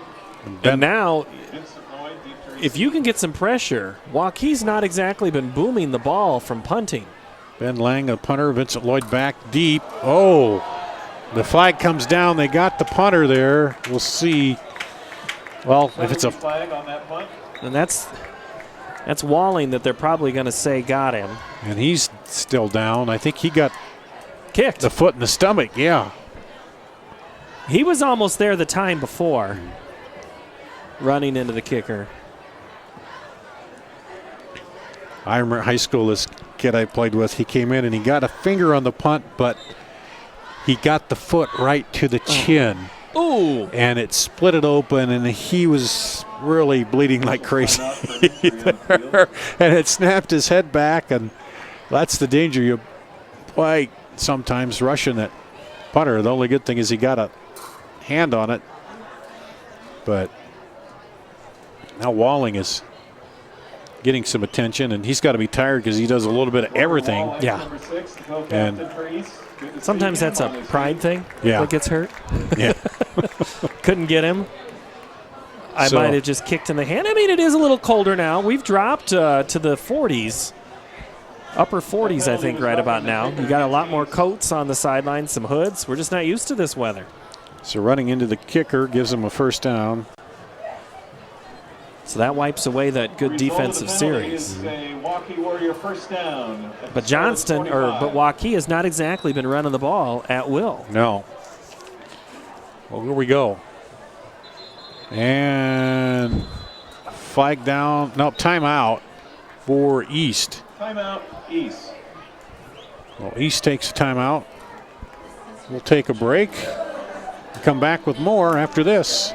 And now, Vincent Lloyd, deep to if you can get some pressure, Waukee's not exactly been booming the ball from punting. Ben Lang, a punter. Vincent Lloyd back deep. Oh, the flag comes down. They got the punter there. We'll see. Well, if it's a flag on that punt. And that's Walling that they're probably going to say got him. And he's still down. I think he got kicked. The foot in the stomach, yeah. He was almost there the time before, running into the kicker. I remember high school, this kid I played with, he came in and he got a finger on the punt, but he got the foot right to the chin. Ooh. And it split it open, and he was really bleeding like crazy. And it snapped his head back, and that's the danger. You play sometimes rushing that punter. The only good thing is he got a hand on it. But now Walling is getting some attention, and he's got to be tired because he does a little bit of everything. Yeah. And sometimes that's a pride thing that gets hurt. Yeah. Couldn't get him. I might have just kicked in the hand. I mean, it is a little colder now. We've dropped to the 40s. Upper 40s, I think, right about now. You got a lot more coats on the sidelines, some hoods. We're just not used to this weather. So running into the kicker gives him a first down. So that wipes away that good defensive series. But Waukee has not exactly been running the ball at will. No. Well, here we go. And flag down. No, timeout for East. Timeout, East. Well, East takes a timeout. We'll take a break. Come back with more after this.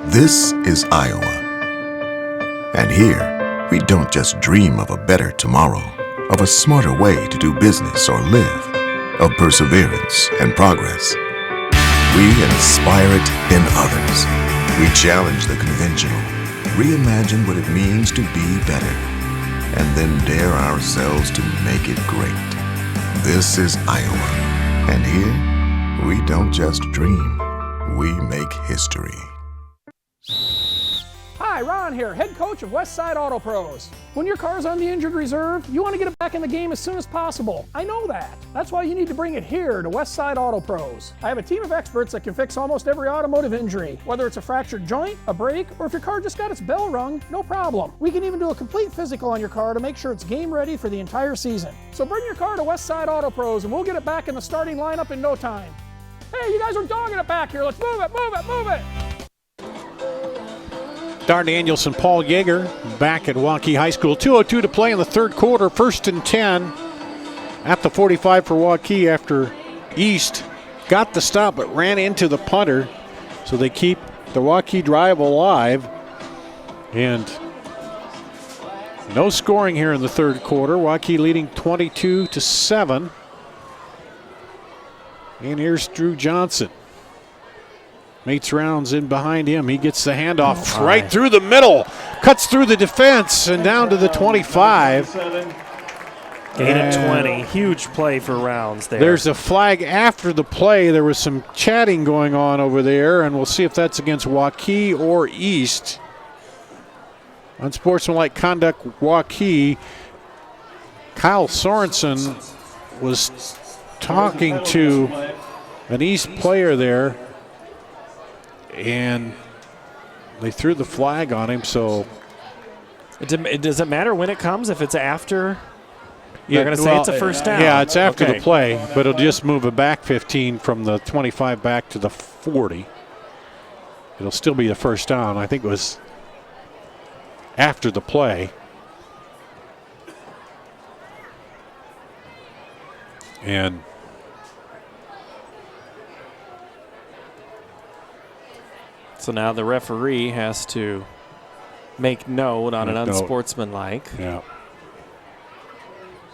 This is Iowa. And here, we don't just dream of a better tomorrow, of a smarter way to do business or live, of perseverance and progress. We inspire it in others. We challenge the conventional, reimagine what it means to be better, and then dare ourselves to make it great. This is Iowa. And here, we don't just dream, we make history. Hi, Ron here, head coach of Westside Auto Pros. When your car's on the injured reserve, you want to get it back in the game as soon as possible. I know that. That's why you need to bring it here to Westside Auto Pros. I have a team of experts that can fix almost every automotive injury. Whether it's a fractured joint, a brake, or if your car just got its bell rung, no problem. We can even do a complete physical on your car to make sure it's game ready for the entire season. So bring your car to Westside Auto Pros and we'll get it back in the starting lineup in no time. Hey, you guys are dogging it back here. Let's move it, move it, move it. Dar Danielson, Paul Yeager back at Waukee High School. 2:02 to play in the third quarter. 1st and 10 at the 45 for Waukee after East got the stop but ran into the punter. So they keep the Waukee drive alive. And no scoring here in the third quarter. Waukee leading 22-7. And here's Drew Johnson. Mates rounds in behind him. He gets the handoff right through the middle. Cuts through the defense and down to the 25. Gain of 20. Huge play for Rounds there. There's a flag after the play. There was some chatting going on over there, and we'll see if that's against Waukee or East. Unsportsmanlike conduct, Waukee. Kyle Sorensen was talking to an East player there, and they threw the flag on him. So does it matter when it comes if it's after? They're going to say it's a first down. Yeah, it's after the play, but it'll just move it back 15 from the 25 back to the 40. It'll still be the first down. I think it was after the play. And so now the referee has to make note on an unsportsmanlike. Yeah.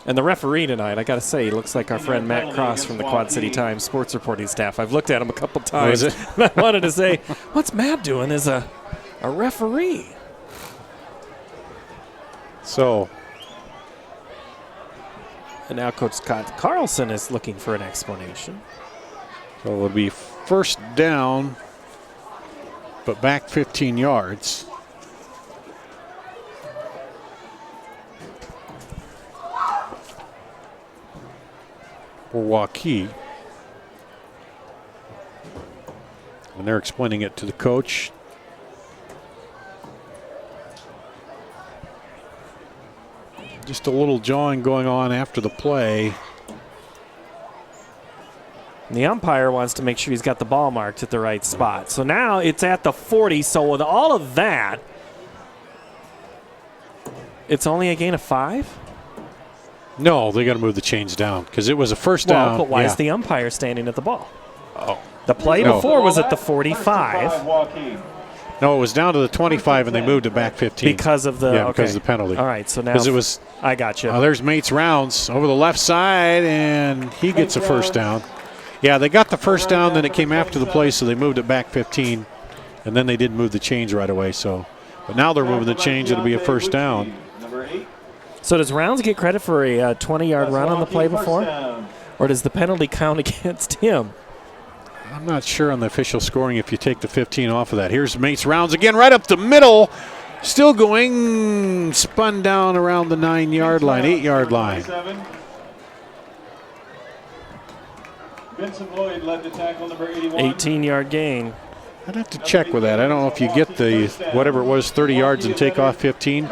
And the referee tonight, I got to say, he looks like our friend Matt Cross from the Quad City Times sports reporting staff. I've looked at him a couple times. And I wanted to say, what's Matt doing as a referee? So. And now Coach Scott Carlson is looking for an explanation. So it'll be first down, but back 15 yards. For Waukee. And they're explaining it to the coach. Just a little jawing going on after the play. And the umpire wants to make sure he's got the ball marked at the right spot. So now it's at the 40. So with all of that, it's only a gain of 5? No, they got to move the chains down because it was a first down. But why is the umpire standing at the ball? Oh, the play before was at the 45. No, it was down to the 25, and they moved it back 15 because of the because of the penalty. All right, so now because it was. I got you. There's Mates Rounds over the left side, and he gets a first down. Yeah, they got the first down, then it came after the play, so they moved it back 15, and then they didn't move the chains right away. So, but now they're moving the chains. It'll be a first down. So does Rounds get credit for a 20-yard run on the play before? Or does the penalty count against him? I'm not sure on the official scoring if you take the 15 off of that. Here's Mace Rounds again, right up the middle. Still going, spun down around the 9-yard line, 8-yard line. Vincent Lloyd led the tackle, number 81. 18-yard gain. I'd have to check with that. I don't know if you get the, whatever it was, 30 yards and take off 15.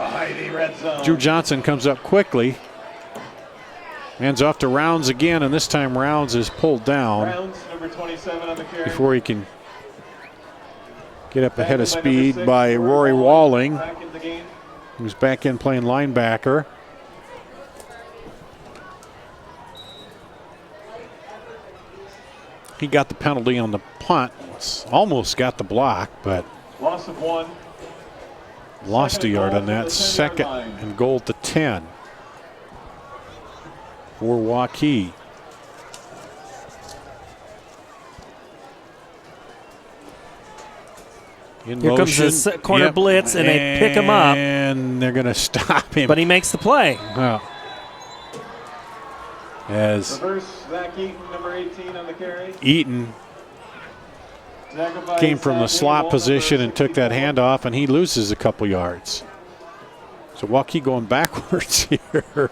Drew Johnson comes up quickly. Hands off to Rounds again, and this time Rounds is pulled down Rounds, number 27 on the carry. before he can get up ahead of speed by Rory Walling, who's back in playing linebacker. He got the penalty on the punt. Almost got the block, but loss of 1. Lost a yard on that. Second and goal at the 10 for Waukee. In Here motion. comes the corner blitz, and they pick him up. And they're going to stop him. But he makes the play. Well, as reverse, Zach Eaton, number 18 on the carry. Eaton came from the slot position and took that handoff, and he loses a couple yards. So Waukee going backwards here.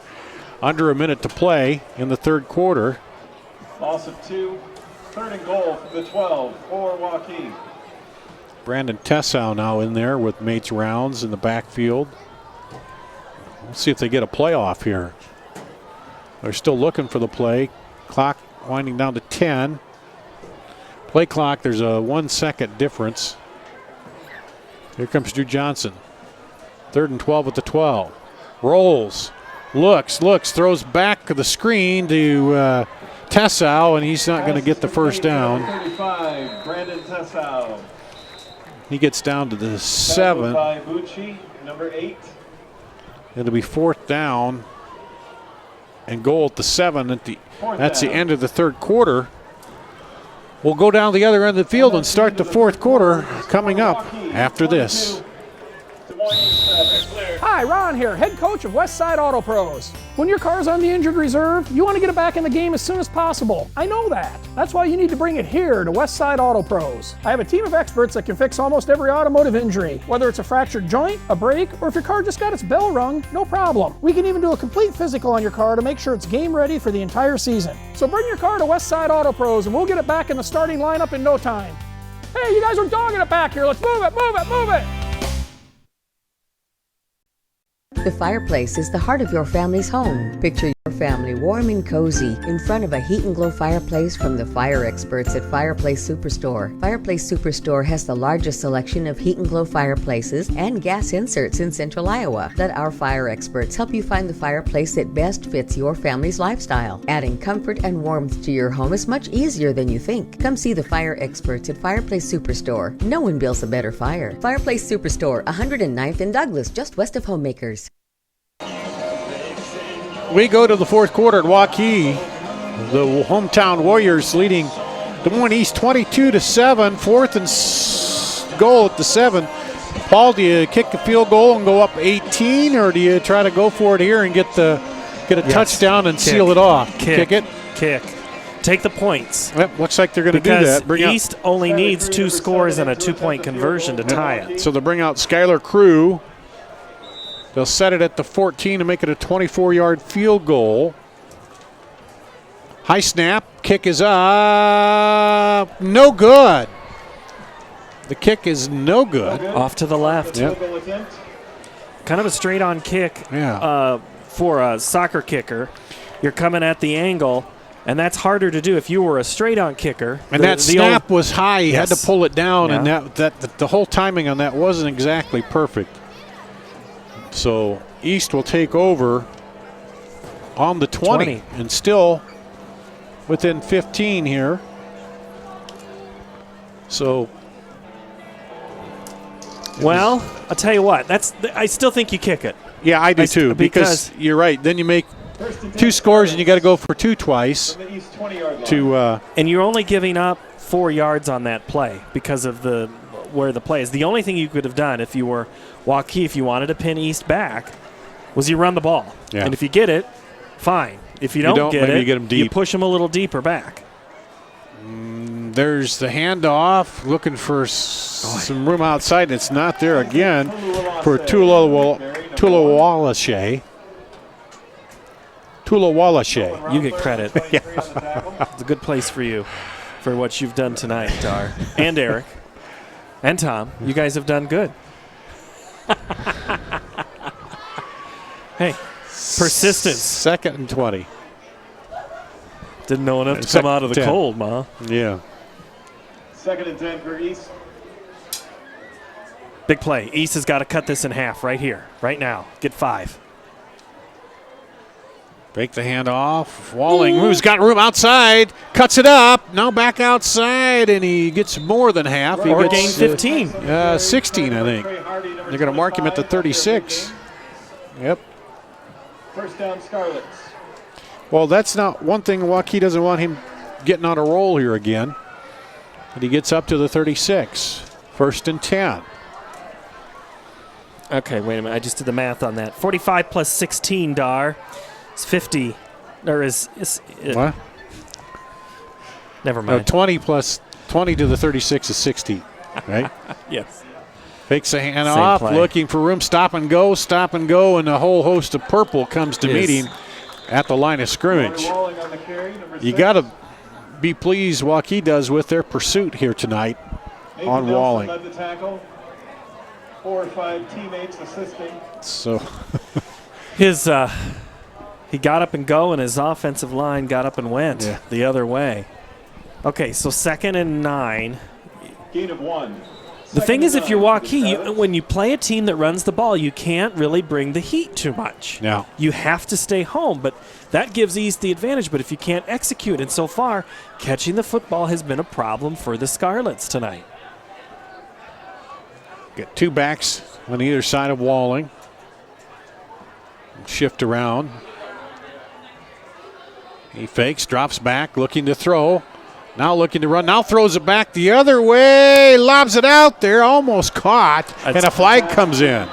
Under a minute to play in the third quarter. Loss of 2. Third and goal from the 12 for Waukee. Brandon Tessau now in there with Mates Rounds in the backfield. We'll see if they get a playoff here. They're still looking for the play. Clock winding down to 10. Play clock, there's a 1 second difference. Here comes Drew Johnson. 3rd and 12 at the 12. Rolls, looks, throws back the screen to Tessau, and he's not going to get the first down. 35, Brandon Tessau. He gets down to the 7. By Bucci, number 8. It'll be 4th down and goal at the 7. That's the end of the third quarter. We'll go down the other end of the field and start the fourth quarter coming up after this. Hi, Ron here, head coach of Westside Auto Pros. When your car's on the injured reserve, you want to get it back in the game as soon as possible. I know that. That's why you need to bring it here to Westside Auto Pros. I have a team of experts that can fix almost every automotive injury. Whether it's a fractured joint, a brake, or if your car just got its bell rung, no problem. We can even do a complete physical on your car to make sure it's game ready for the entire season. So bring your car to Westside Auto Pros and we'll get it back in the starting lineup in no time. Hey, you guys are dogging it back here. Let's move it, move it, move it. The fireplace is the heart of your family's home. Picture your family warm and cozy in front of a heat and glow fireplace from the fire experts at Fireplace Superstore. Fireplace Superstore has the largest selection of heat and glow fireplaces and gas inserts in central Iowa. Let our fire experts help you find the fireplace that best fits your family's lifestyle. Adding comfort and warmth to your home is much easier than you think. Come see the fire experts at Fireplace Superstore. No one builds a better fire. Fireplace Superstore, 109th and Douglas, just west of Homemakers. We go to the fourth quarter at Waukee. The hometown Warriors leading Des Moines East 22-7. 4th and goal at the 7. Paul, do you kick the field goal and go up 18, or do you try to go for it here and get a touchdown and seal it off? Kick it. Take the points. Yep, looks like they're going to do that. East only needs 2 scores and a 2-point conversion to tie it. So they'll bring out Skylar Crew. They'll set it at the 14 to make it a 24-yard field goal. High snap. Kick is up. No good. The kick is no good. Off to the left. Yep. Kind of a straight-on kick for a soccer kicker. You're coming at the angle, and that's harder to do if you were a straight-on kicker. And that snap was high. You had to pull it down, and the whole timing on that wasn't exactly perfect. So East will take over on the 20. And still within 15 here. So, well, I'll tell you what. I still think you kick it. Yeah, I do too. Because you're right. Then you make 2 scores and you got to go for 2 twice From the East 20-yard line. to And you're only giving up 4 yards on that play because of where the play is. The only thing you could have done if you were Waukee, if you wanted to pin East back, was you run the ball. Yeah. And if you get it, fine. If you don't get maybe it, you get 'em deep. you push them a little deeper back. there's the handoff, looking for some room outside, and it's not there again for Tulowalashe. You get credit. It's a good place for you for what you've done tonight, Dar. And Eric. And Tom. You guys have done good. Hey, persistence. 2nd and 20. Didn't know enough to come out of the 10. cold, Ma. Yeah. 2nd and 10 for East. Big play. East has got to cut this in half right here, right now. Get 5. Break the hand off. Walling moves, got room outside, cuts it up. Now back outside, and he gets more than half. He Or gets gain 15. 16, I think. They're going to mark him at the 36. Yep. First down, Scarlets. Well, that's not one thing. Waukee doesn't want him getting on a roll here again. But he gets up to the 36. 1st and 10. Okay, wait a minute. I just did the math on that. 45 plus 16, Dar. It's 50. Or is What? Never No, mind. 20 plus 20 to the 36 is 60, right? Yes. Fakes a hand Same off, play. looking for room, stop and go, and a whole host of purple comes to meet him at the line of scrimmage. Walling on the carry, number You 6. got to be pleased Waukee does with their pursuit here tonight Nathan on Nelson Walling. led the tackle. 4 or 5 teammates assisting. So His he got up and go, and his offensive line got up and went the other way. Okay, so 2nd and 9. Gain of 1. The thing is, if you're Waukee, Waukee, when you play a team that runs the ball, you can't really bring the heat too much. No. You have to stay home, but that gives East the advantage. But if you can't execute, and so far, catching the football has been a problem for the Scarlets tonight. get 2 backs on either side of Walling. Shift around. He fakes, drops back, looking to throw. Now looking to run. Now throws it back the other way. Lobs it out there. Almost caught. And a flag comes in.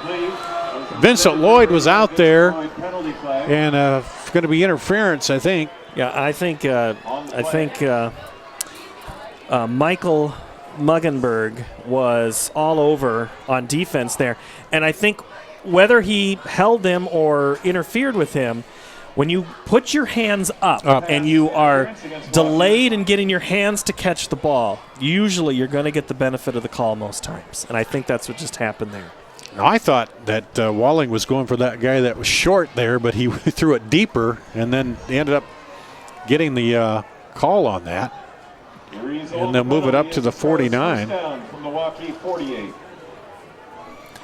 Vincent Lloyd was out there. And going to be interference, I think. Yeah, I think Michael Muggenberg was all over on defense there. And I think whether he held him or interfered with him, when you put your hands up and you are delayed in getting your hands to catch the ball, usually you're going to get the benefit of the call most times. And I think that's what just happened there. Now, I thought that Walling was going for that guy that was short there, but he threw it deeper, and then they ended up getting the call on that. And they'll move it up to the 49. From the Waukee 48.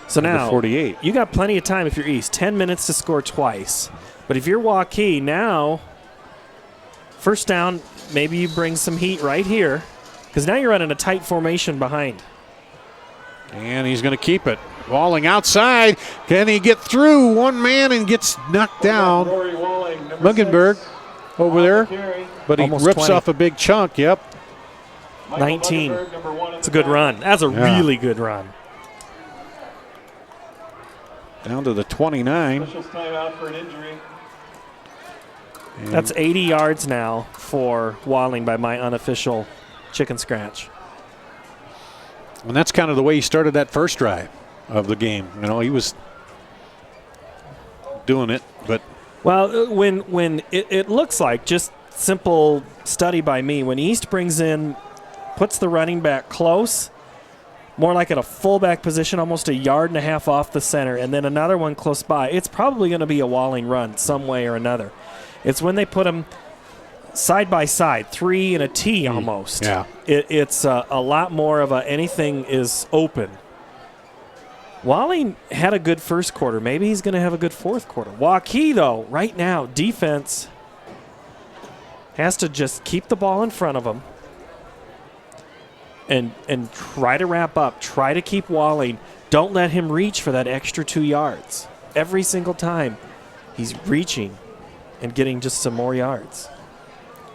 So now, 48. you got plenty of time if you're East. 10 minutes to score twice. But if you're Waukee, now, first down, maybe you bring some heat right here, because now you're running a tight formation behind. And he's going to keep it. Walling outside. Can he get through one man and gets knocked down? Rory Walling, number Muggenberg 6, over on there. the carry. But he Almost rips 20. off a big chunk. Yep. Michael 19. Muggenberg, number 1 at It's a the good tackle. run. That's a Yeah. really good run. Down to the 29. Officials timeout for an injury. And That's 80 yards now for Walling by my unofficial chicken scratch. And that's kind of the way he started that first drive of the game. You know, he was doing it, but Well, when it looks like, just simple study by me, when East brings in, puts the running back close, more like at a fullback position, almost 1.5 yards off the center, and then another one close by, it's probably going to be a Walling run some way or another. It's when they put them side by side, 3 and a T almost. yeah. It's a lot more of a anything is open. Walling had a good first quarter. Maybe he's going to have a good fourth quarter. Waukee, though, right now, defense has to just keep the ball in front of him and try to wrap up. Try to keep Walling. Don't let him reach for that extra 2 yards. Every single time he's reaching, and getting just some more yards.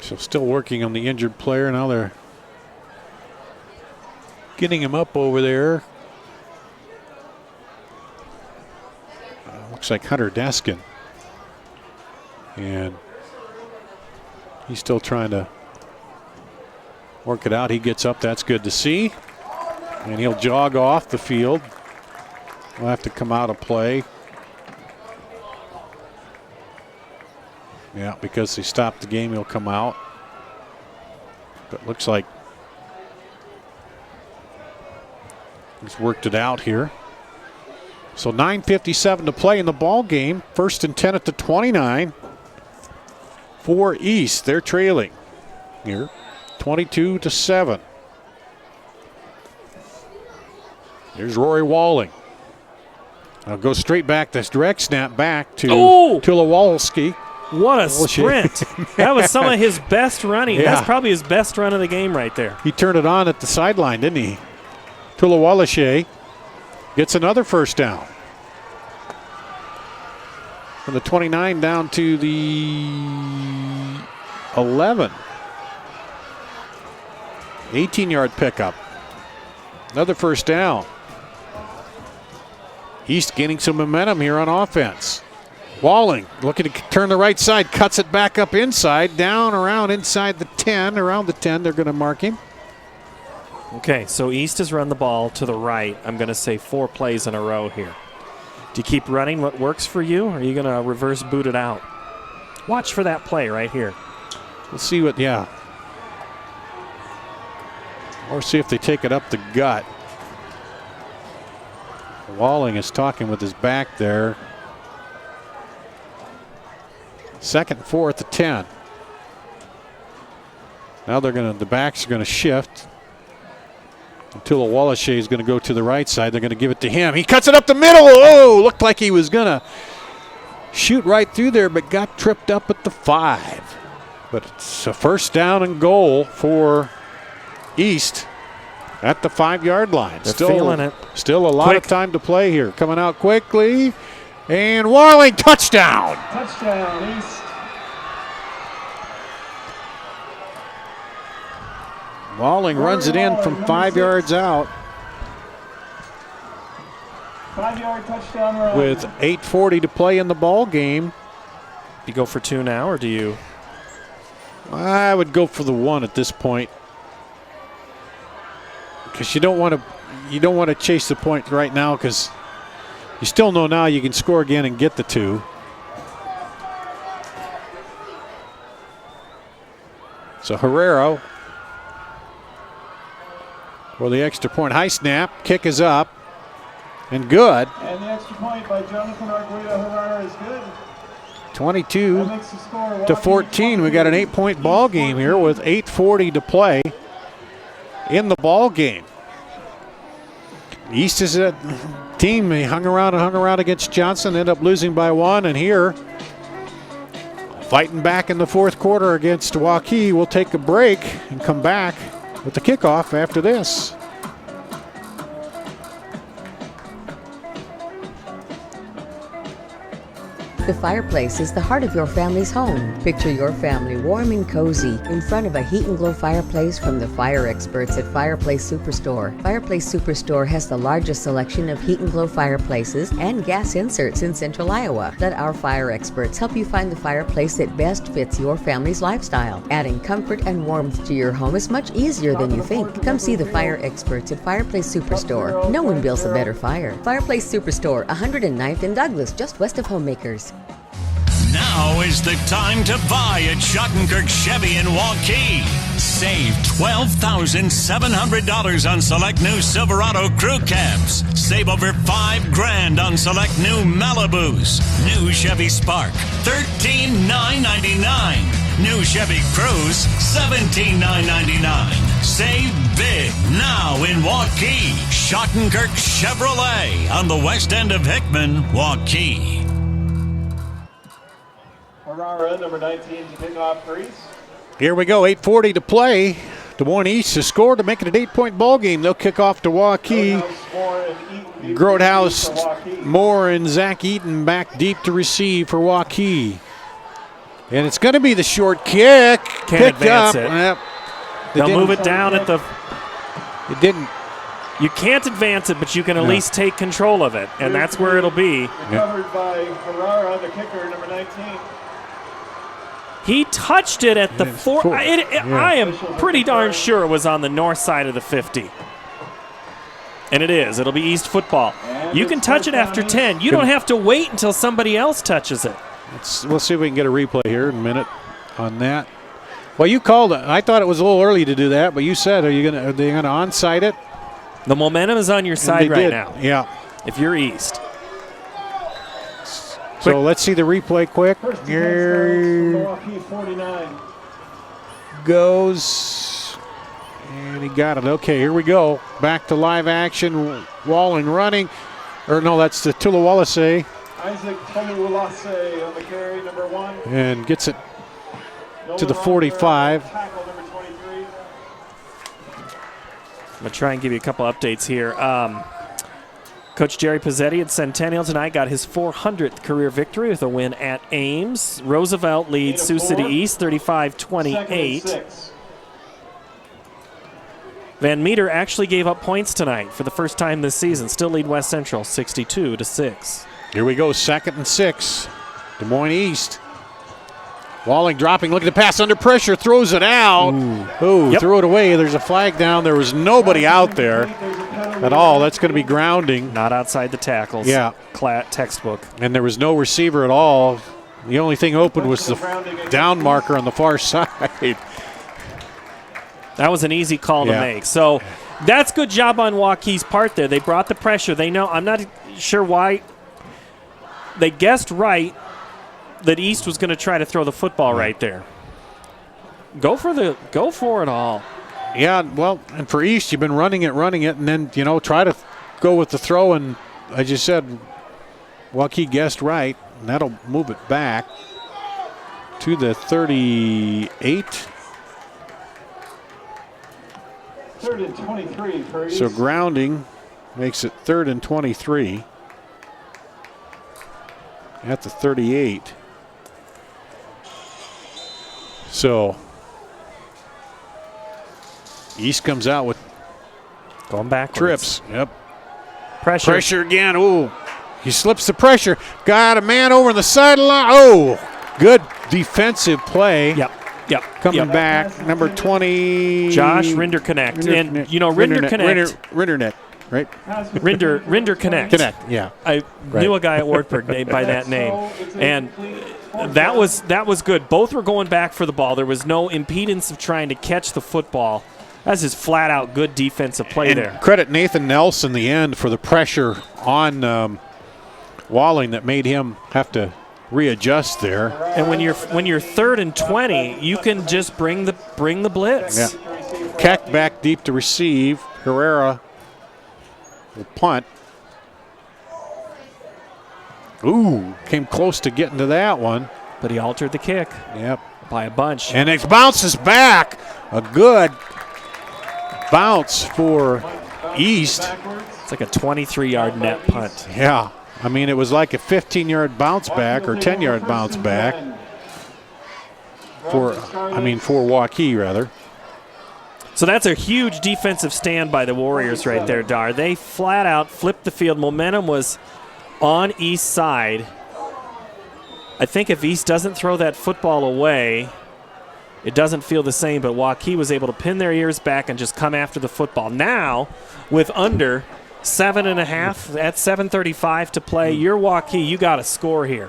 So still working on the injured player. Now they're getting him up over there. Looks like Hunter Deskin. And he's still trying to work it out. He gets up. That's good to see. And he'll jog off the field. We'll have to come out of play. Yeah, because they stopped the game, he'll come out. But looks like he's worked it out here. So 9:57 to play in the ball game. 1st and 10 at the 29 for East. They're trailing here, 22-7. Here's Rory Walling. I'll go straight back. This direct snap back to Tulawalski. What a sprint. That was some of his best running. Yeah. That's probably his best run of the game right there. He turned it on at the sideline, didn't he? Tulawalski gets another first down. From the 29 down to the 11. 18-yard pickup. Another first down. East gaining some momentum here on offense. Walling looking to turn the right side, cuts it back up inside, down around inside the 10. Around the 10, they're going to mark him. Okay, so East has run the ball to the right. I'm going to say 4 plays in a row here. Do you keep running what works for you, or are you going to reverse boot it out? Watch for that play right here. We'll see what, yeah. Or see if they take it up the gut. Walling is talking with his back there. 2nd and 4 at the 10. Now the backs are going to shift. Until Tulawalski is going to go to the right side. They're going to give it to him. He cuts it up the middle. Oh, looked like he was going to shoot right through there, but got tripped up at the 5. But it's a first down and goal for East at the 5-yard line. They're feeling it. Still a lot of time to play here. Coming out quickly. And Walling, touchdown. Touchdown, East. Walling runs it in from 5 yards out. 5-yard touchdown run. With 8:40 to play in the ball game. You go for 2 now, or do you? I would go for the 1 at this point, because you don't want to chase the point right now, because you still know now you can score again and get the 2. So Herrero for the extra point. High snap, kick is up, and good. And the extra point by Jonathan Argueta Herrera is good. 22-14. We got an 8-point ball game here with 8:40 to play in the ball game. East is a team. They hung around against Johnson, ended up losing by 1, and here fighting back in the 4th quarter against Waukee. We'll take a break and come back with the kickoff after this. The fireplace is the heart of your family's home. Picture your family warm and cozy in front of a heat and glow fireplace from the fire experts at Fireplace Superstore. Fireplace Superstore has the largest selection of heat and glow fireplaces and gas inserts in central Iowa. Let our fire experts help you find the fireplace that best fits your family's lifestyle. Adding comfort and warmth to your home is much easier than you think. Come see the fire experts at Fireplace Superstore. No one builds a better fire. Fireplace Superstore, 109th and Douglas, just west of Homemakers. Now is the time to buy at Schottenkirk Chevy in Waukee. Save $12,700 on select new Silverado crew cabs. Save over $5,000 on select new Malibus. New Chevy Spark, $13,999. New Chevy Cruze, $17,999. Save big now in Waukee. Schottenkirk Chevrolet on the west end of Hickman, Waukee. Herrera, number 19, to pick off for East. Here we go, 8:40 to play. Des Moines East has scored to make it an 8-point ball game. They'll kick off to Waukee. Grotehouse, Moore, and Zach Eaton back deep to receive for Waukee. And it's going to be the short kick. Can't advance it. Yep. They'll move it down at the. It didn't. You can't advance it, but you can at least take control of it, and that's where it'll be. Recovered by Ferrara, the kicker, number 19. He touched it at the 4. I am pretty darn sure it was on the north side of the 50. And it is. It'll be East football. You can touch it after 10. You don't have to wait until somebody else touches it. We'll see if we can get a replay here in a minute on that. Well, you called it. I thought it was a little early to do that, but you said, are they going to onside it? The momentum is on your side right now. Yeah. If you're East. So let's see the replay quick. Here Milwaukee 49. Goes. And he got it. Okay, here we go. Back to live action. Walling running. Or no, that's the Tulawalase. Isaac Tulawalase on the carry, number 1. And gets it to the 45. Tackle, number 23. I'm going to try and give you a couple updates here. Coach Jerry Pizzetti at Centennial tonight got his 400th career victory with a win at Ames. Roosevelt leads Sioux City East 35-28. Van Meter actually gave up points tonight for the first time this season. Still lead West Central 62-6. Here we go, 2nd and 6. Des Moines East. Walling dropping, looking to pass under pressure, throws it out. Ooh, threw it away. There's a flag down. There was nobody out there at all. That's going to be grounding. Not outside the tackles. Yeah. Textbook. And there was no receiver at all. The only thing open was the down marker on the far side. That was an easy call to make. So that's good job on Waukee's part there. They brought the pressure. They know, I'm not sure why. They guessed right that East was going to try to throw the football right there. Go for it all. Yeah, well, and for East, you've been running it, and then, try to go with the throw. And I just said, Waukee guessed right, and that'll move it back to the 38. 3rd and 23 for East. So grounding makes it 3rd and 23 at the 38. So East comes out with going back trips. Yep. Pressure again. Ooh. He slips the pressure. Got a man over the sideline. Oh, good defensive play. Yep. Coming back, number 20. Josh Rinderknecht. Rinderknecht. Rinderknecht, right? Rinderknecht. Connect, yeah. I knew a guy at Wartburg named by that name. And that was good. Both were going back for the ball. There was no impedance of trying to catch the football. That's just flat-out good defensive play there. Credit Nathan Nelson, the end, for the pressure on Walling that made him have to readjust there. And when you're 3rd and 20, you can just bring the blitz. Yeah. Keck back deep to receive. Herrera will punt. Ooh, came close to getting to that one. But he altered the kick. Yep. By a bunch. And it bounces back. A good bounce for East. It's like a 23-yard net punt. Yeah. I mean, it was like a 15-yard bounce back or 10-yard bounce back for Waukee, rather. So that's a huge defensive stand by the Warriors right there, Dar. They flat out flipped the field. Momentum was on East side. I think if East doesn't throw that football away, it doesn't feel the same, but Waukee was able to pin their ears back and just come after the football. Now, with under 7.5 at 7:35 to play, you're Waukee. You got to score here.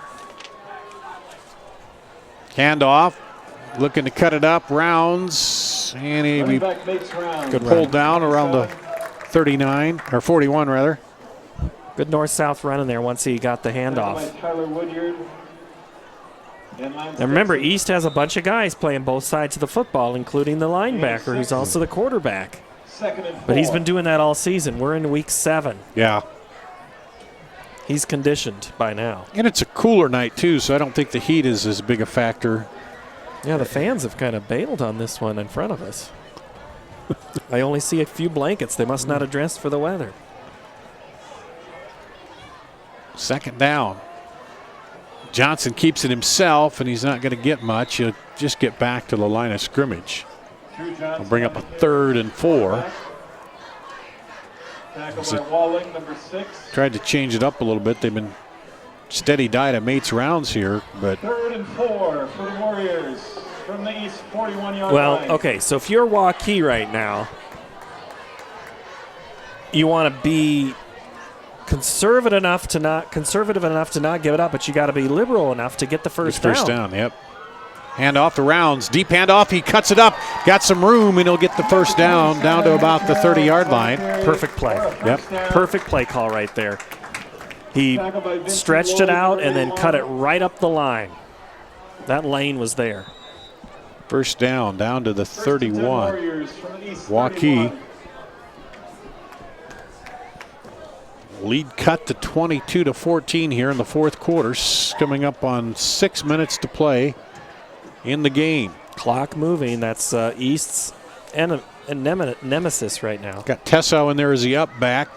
Handoff, looking to cut it up, rounds, and he good pulled down around the 39 or 41 rather. Good north-south run in there once he got the handoff. And remember, East has a bunch of guys playing both sides of the football, including the linebacker, who's also the quarterback. But he's been doing that all season. We're in week 7. Yeah. He's conditioned by now. And it's a cooler night, too, so I don't think the heat is as big a factor. Yeah, the fans have kind of bailed on this one in front of us. I only see a few blankets. They must not have dressed for the weather. 2nd down. Johnson keeps it himself, and he's not going to get much. He'll just get back to the line of scrimmage. We'll bring up a 3rd and 4. Tried to change it up a little bit. They've been steady diet of Mates rounds here, but 3rd and 4 for the Warriors from the East 41-yard Well, line. okay, so if you're Waukee right now, you want to be conservative enough to not give it up, but you got to be liberal enough to get the first down. First down, yep. Hand off to Rounds. Deep handoff. He cuts it up. Got some room, and he'll get the first down to about the 30-yard line. Perfect play. Yep. Perfect play call right there. He stretched it out and then cut it right up the line. That lane was there. First down to the 31. Waukee. Lead cut to 22-14 here in the fourth quarter. Coming up on 6 minutes to play in the game. Clock moving. That's East's nemesis right now. Got Tessau in there as the up back.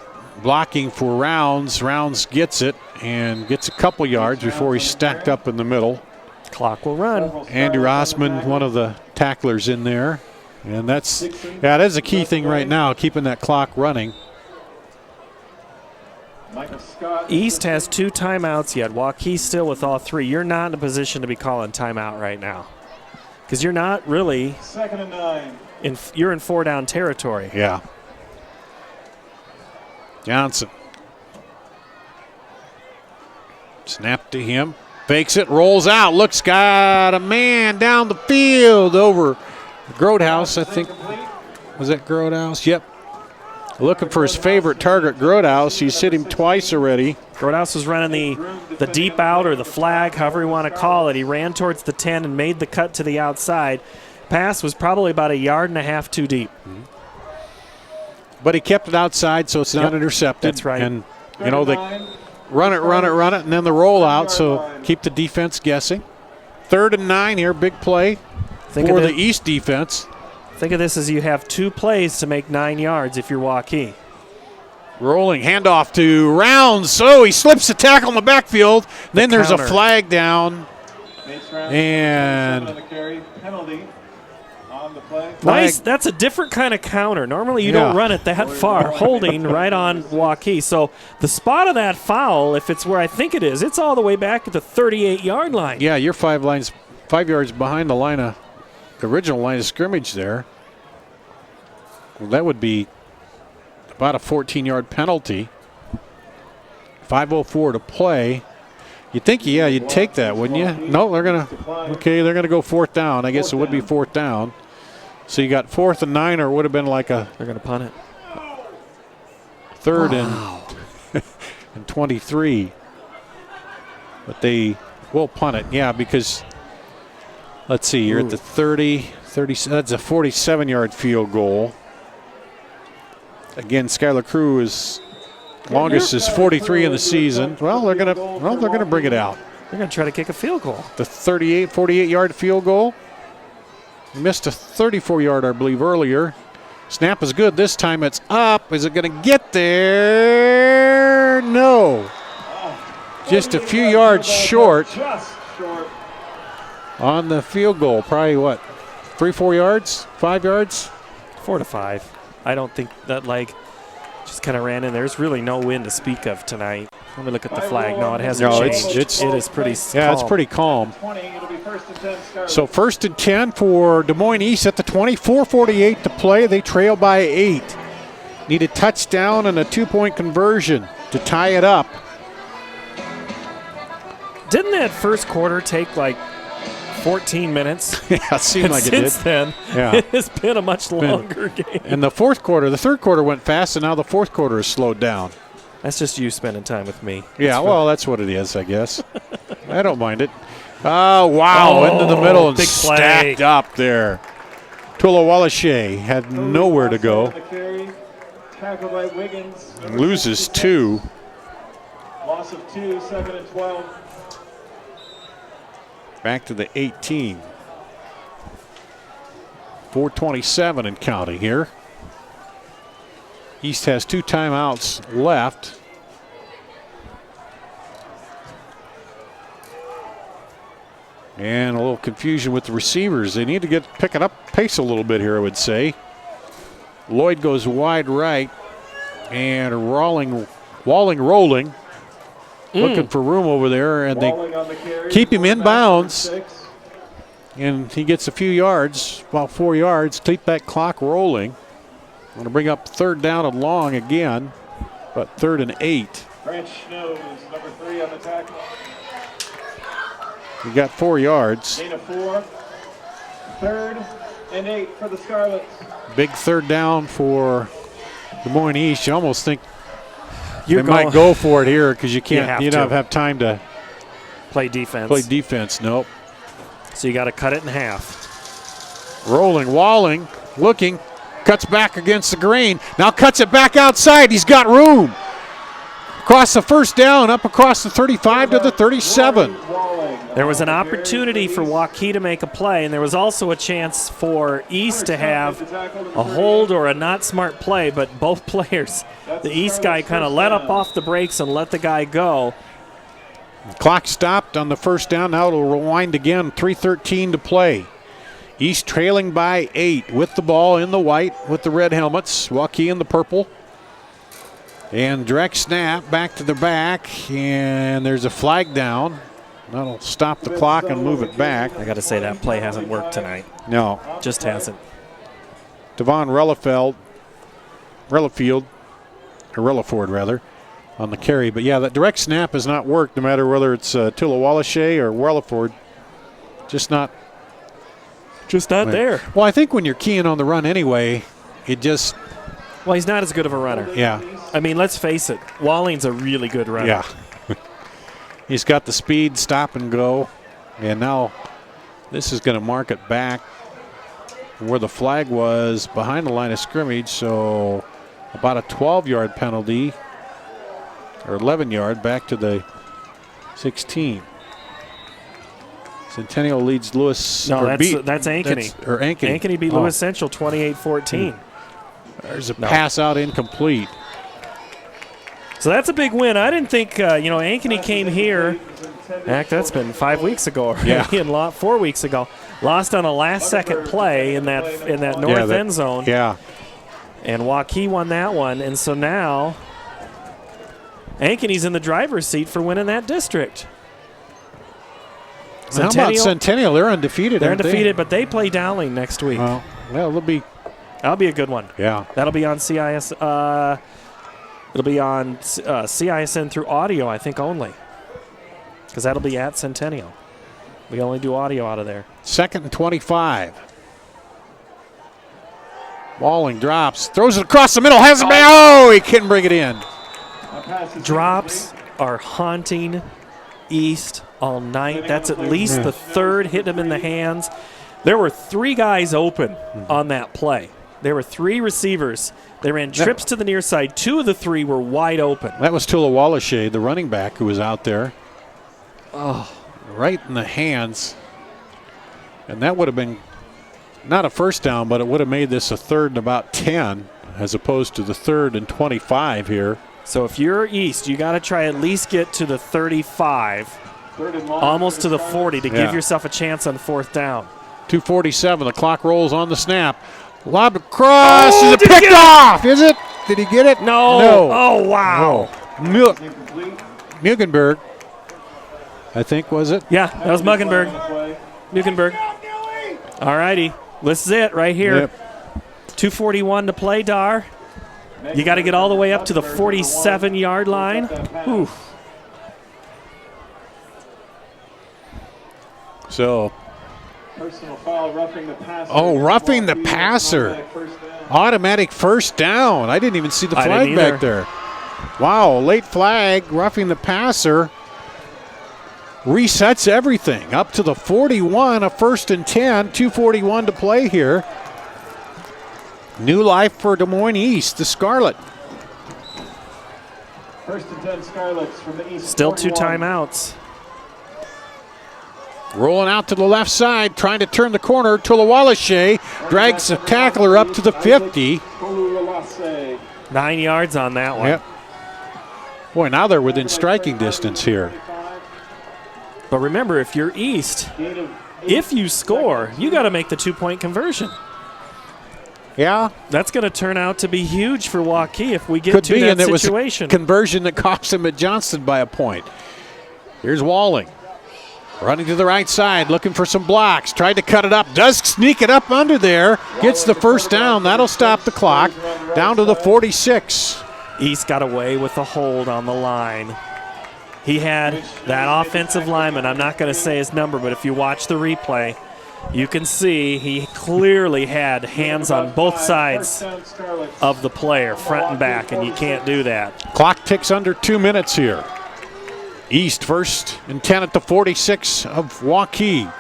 Blocking for Rounds. Rounds gets it and gets a couple yards before he's stacked up in the middle. Clock will run. Andrew Osman, one of the tacklers in there. And that's a key thing right now, keeping that clock running. East has 2 timeouts yet. Waukee still with all 3. You're not in a position to be calling timeout right now because you're not really. 2nd and 9. You're in 4-down territory. Yeah. Johnson. Snap to him. Fakes it, rolls out. Looks, got a man down the field over Grodhouse, I think. Was that Grodhouse? Yep. Looking for his favorite target, Grodhouse. He's hit him twice already. Grodhouse was running the deep out or the flag, however you want to call it. He ran towards the 10 and made the cut to the outside. Pass was probably about 1.5 yards too deep. But he kept it outside, so it's not intercepted. That's right. And, you know, they run it, and then the rollout, so keep the defense guessing. 3rd and 9 here, big play for the East defense. Think of this as you have 2 plays to make 9 yards if you're Waukee. Rolling, handoff to Rounds. So he slips the tackle in the backfield. Then there's a flag down. And nice. That's a different kind of counter. Normally you don't run it that far. Holding right on Waukee. So the spot of that foul, if it's where I think it is, it's all the way back at the 38-yard line. Yeah, you're 5 yards behind the original line of scrimmage there. Well, that would be about a 14-yard penalty. 5:04 to play. You'd think, you'd take that, wouldn't you? No, they're going to go 4th down. I guess it would be 4th down. So you got 4th and 9, or it would have been like They're going to punt it. 3rd and 23. But they will punt it, because let's see, you're at the 30, that's a 47-yard field goal. Again, Skylar Crew is longest is 43 in the season. Well, they're gonna bring it out. They're gonna try to kick a field goal. The 48-yard field goal. Missed a 34-yard, I believe, earlier. Snap is good. This time it's up. Is it gonna get there? No. Just a few yards short. On the field goal, probably 3-4 yards, 5 yards, 4 to 5. I don't think that just kind of ran in. There's really no wind to speak of tonight. Let me look at the flag. No, it hasn't changed. It is pretty calm. Yeah, it's pretty calm. So 1st and 10 for Des Moines East at the 20. 4:48 to play. They trail by 8. Need a touchdown and a 2-point conversion to tie it up. Didn't that first quarter take 14 minutes? Yeah, it seemed like it did. Since then, it has been a much longer game. And the third quarter went fast, and now the fourth quarter is slowed down. That's just you spending time with me. Yeah, that's what it is, I guess. I don't mind it. Oh, wow, into the middle and stacked up there. Tulowalashe had nowhere to go. Loses 2. Loss of 2, 2nd and 12. Back to the 18. 4:27 and counting here. East has 2 timeouts left. And a little confusion with the receivers. They need to pick it up pace a little bit here, I would say. Lloyd goes wide right. And rolling. Looking for room over there. And they keep him in bounds. And he gets a few yards, about 4 yards. Keep that clock rolling. Going to bring up 3rd down and long again. But 3rd and 8. Branch Snows, number 3 on the tackle. We got 4 yards. Gain of 4. 3rd and 8 for the Scarlets. Big 3rd down for Des Moines East. You almost think they might go for it here because you can't. You don't have time to play defense. Nope. So you got to cut it in half. Rolling, Walling, looking, cuts back against the grain. Now cuts it back outside. He's got room. Across the 1st down, up across the 35 to the 37. There was an opportunity for Waukee to make a play, and there was also a chance for East to have a hold or a not smart play, but both players, the East guy kind of let up off the brakes and let the guy go. Clock stopped on the 1st down. Now it'll rewind again. 3:13 to play. East trailing by 8 with the ball in the white with the red helmets. Waukee in the purple. And direct snap back to the back, and there's a flag down. That'll stop the clock and move it back. I got to say that play hasn't worked tonight. No. Just hasn't. Devon Relaford rather, on the carry. But yeah, that direct snap has not worked no matter whether it's Tullawalache or Relaford. Just not there. Well, I think when you're keying on the run anyway, it just... Well, he's not as good of a runner. Yeah. I mean, let's face it. Walling's a really good runner. Yeah. He's got the speed, stop and go. And now this is going to mark it back where the flag was behind the line of scrimmage. So about a 12-yard penalty or 11-yard back to the 16. Centennial leads Lewis. No, that's Ankeny. Ankeny beat Lewis Central 28-14. There's a pass out incomplete. So that's a big win. I didn't think, Ankeny came here. Heck, that's been 5 weeks ago already, and 4 weeks ago. Lost on a last-second play in that north end zone. Yeah. And Waukee won that one. And so now Ankeny's in the driver's seat for winning that district. How about Centennial? They're undefeated. They're undefeated, but they play Dowling next week. Well, that'll be a good one. Yeah. That'll be on CIS. It'll be on CISN through audio, I think, only. Because that'll be at Centennial. We only do audio out of there. 2nd and 25. Walling drops, throws it across the middle, has it back. Oh, he couldn't bring it in. Drops are haunting East all night. That's at least the 3rd hitting him in the hands. There were 3 guys open on that play. There were 3 receivers. They ran trips to the near side. 2 of the 3 were wide open. That was Tullawalache, the running back who was out there. Oh, right in the hands. And that would have been not a 1st down, but it would have made this a 3rd and about 10 as opposed to the 3rd and 25 here. So if you're East, you got to try at least get to the 35, almost to the 40 to give yourself a chance on 4th down. 2:47, the clock rolls on the snap. Lob across. Is it picked off? Is it? Did he get it? No. Oh, wow. No. Mugenberg, I think, was it? Yeah, that was Mugenberg. All righty. This is it right here. Yep. 2:41 to play, Dar. You got to get all the way up to the 47-yard line. Whew. So. Personal foul, roughing the passer. Oh, roughing the passer. Automatic 1st down. I didn't even see the flag back there. Wow, late flag, roughing the passer. Resets everything. Up to the 41, a 1st and 10, 2:41 to play here. New life for Des Moines East, the Scarlet. 1st and 10 Scarlets from the East. Still 41. 2 timeouts. Rolling out to the left side, trying to turn the corner. Tullawalache drags the tackler up to the 50. 9 yards on that one. Yep. Boy, now they're within striking distance here. But remember, if you're East, if you score, you got to make the 2-point conversion. Yeah. That's going to turn out to be huge for Waukee if we get Could to be, that and it situation. was a conversion that cost him at Johnston by a point. Here's Walling. Running to the right side, looking for some blocks. Tried to cut it up. Does sneak it up under there. Gets the first down. That'll stop the clock. Down to the 46. East got away with the hold on the line. He had that offensive lineman. I'm not going to say his number, but if you watch the replay, you can see he clearly had hands on both sides of the player, front and back, and you can't do that. Clock ticks under 2 minutes here. East 1st and 10 at the 46 of Waukee.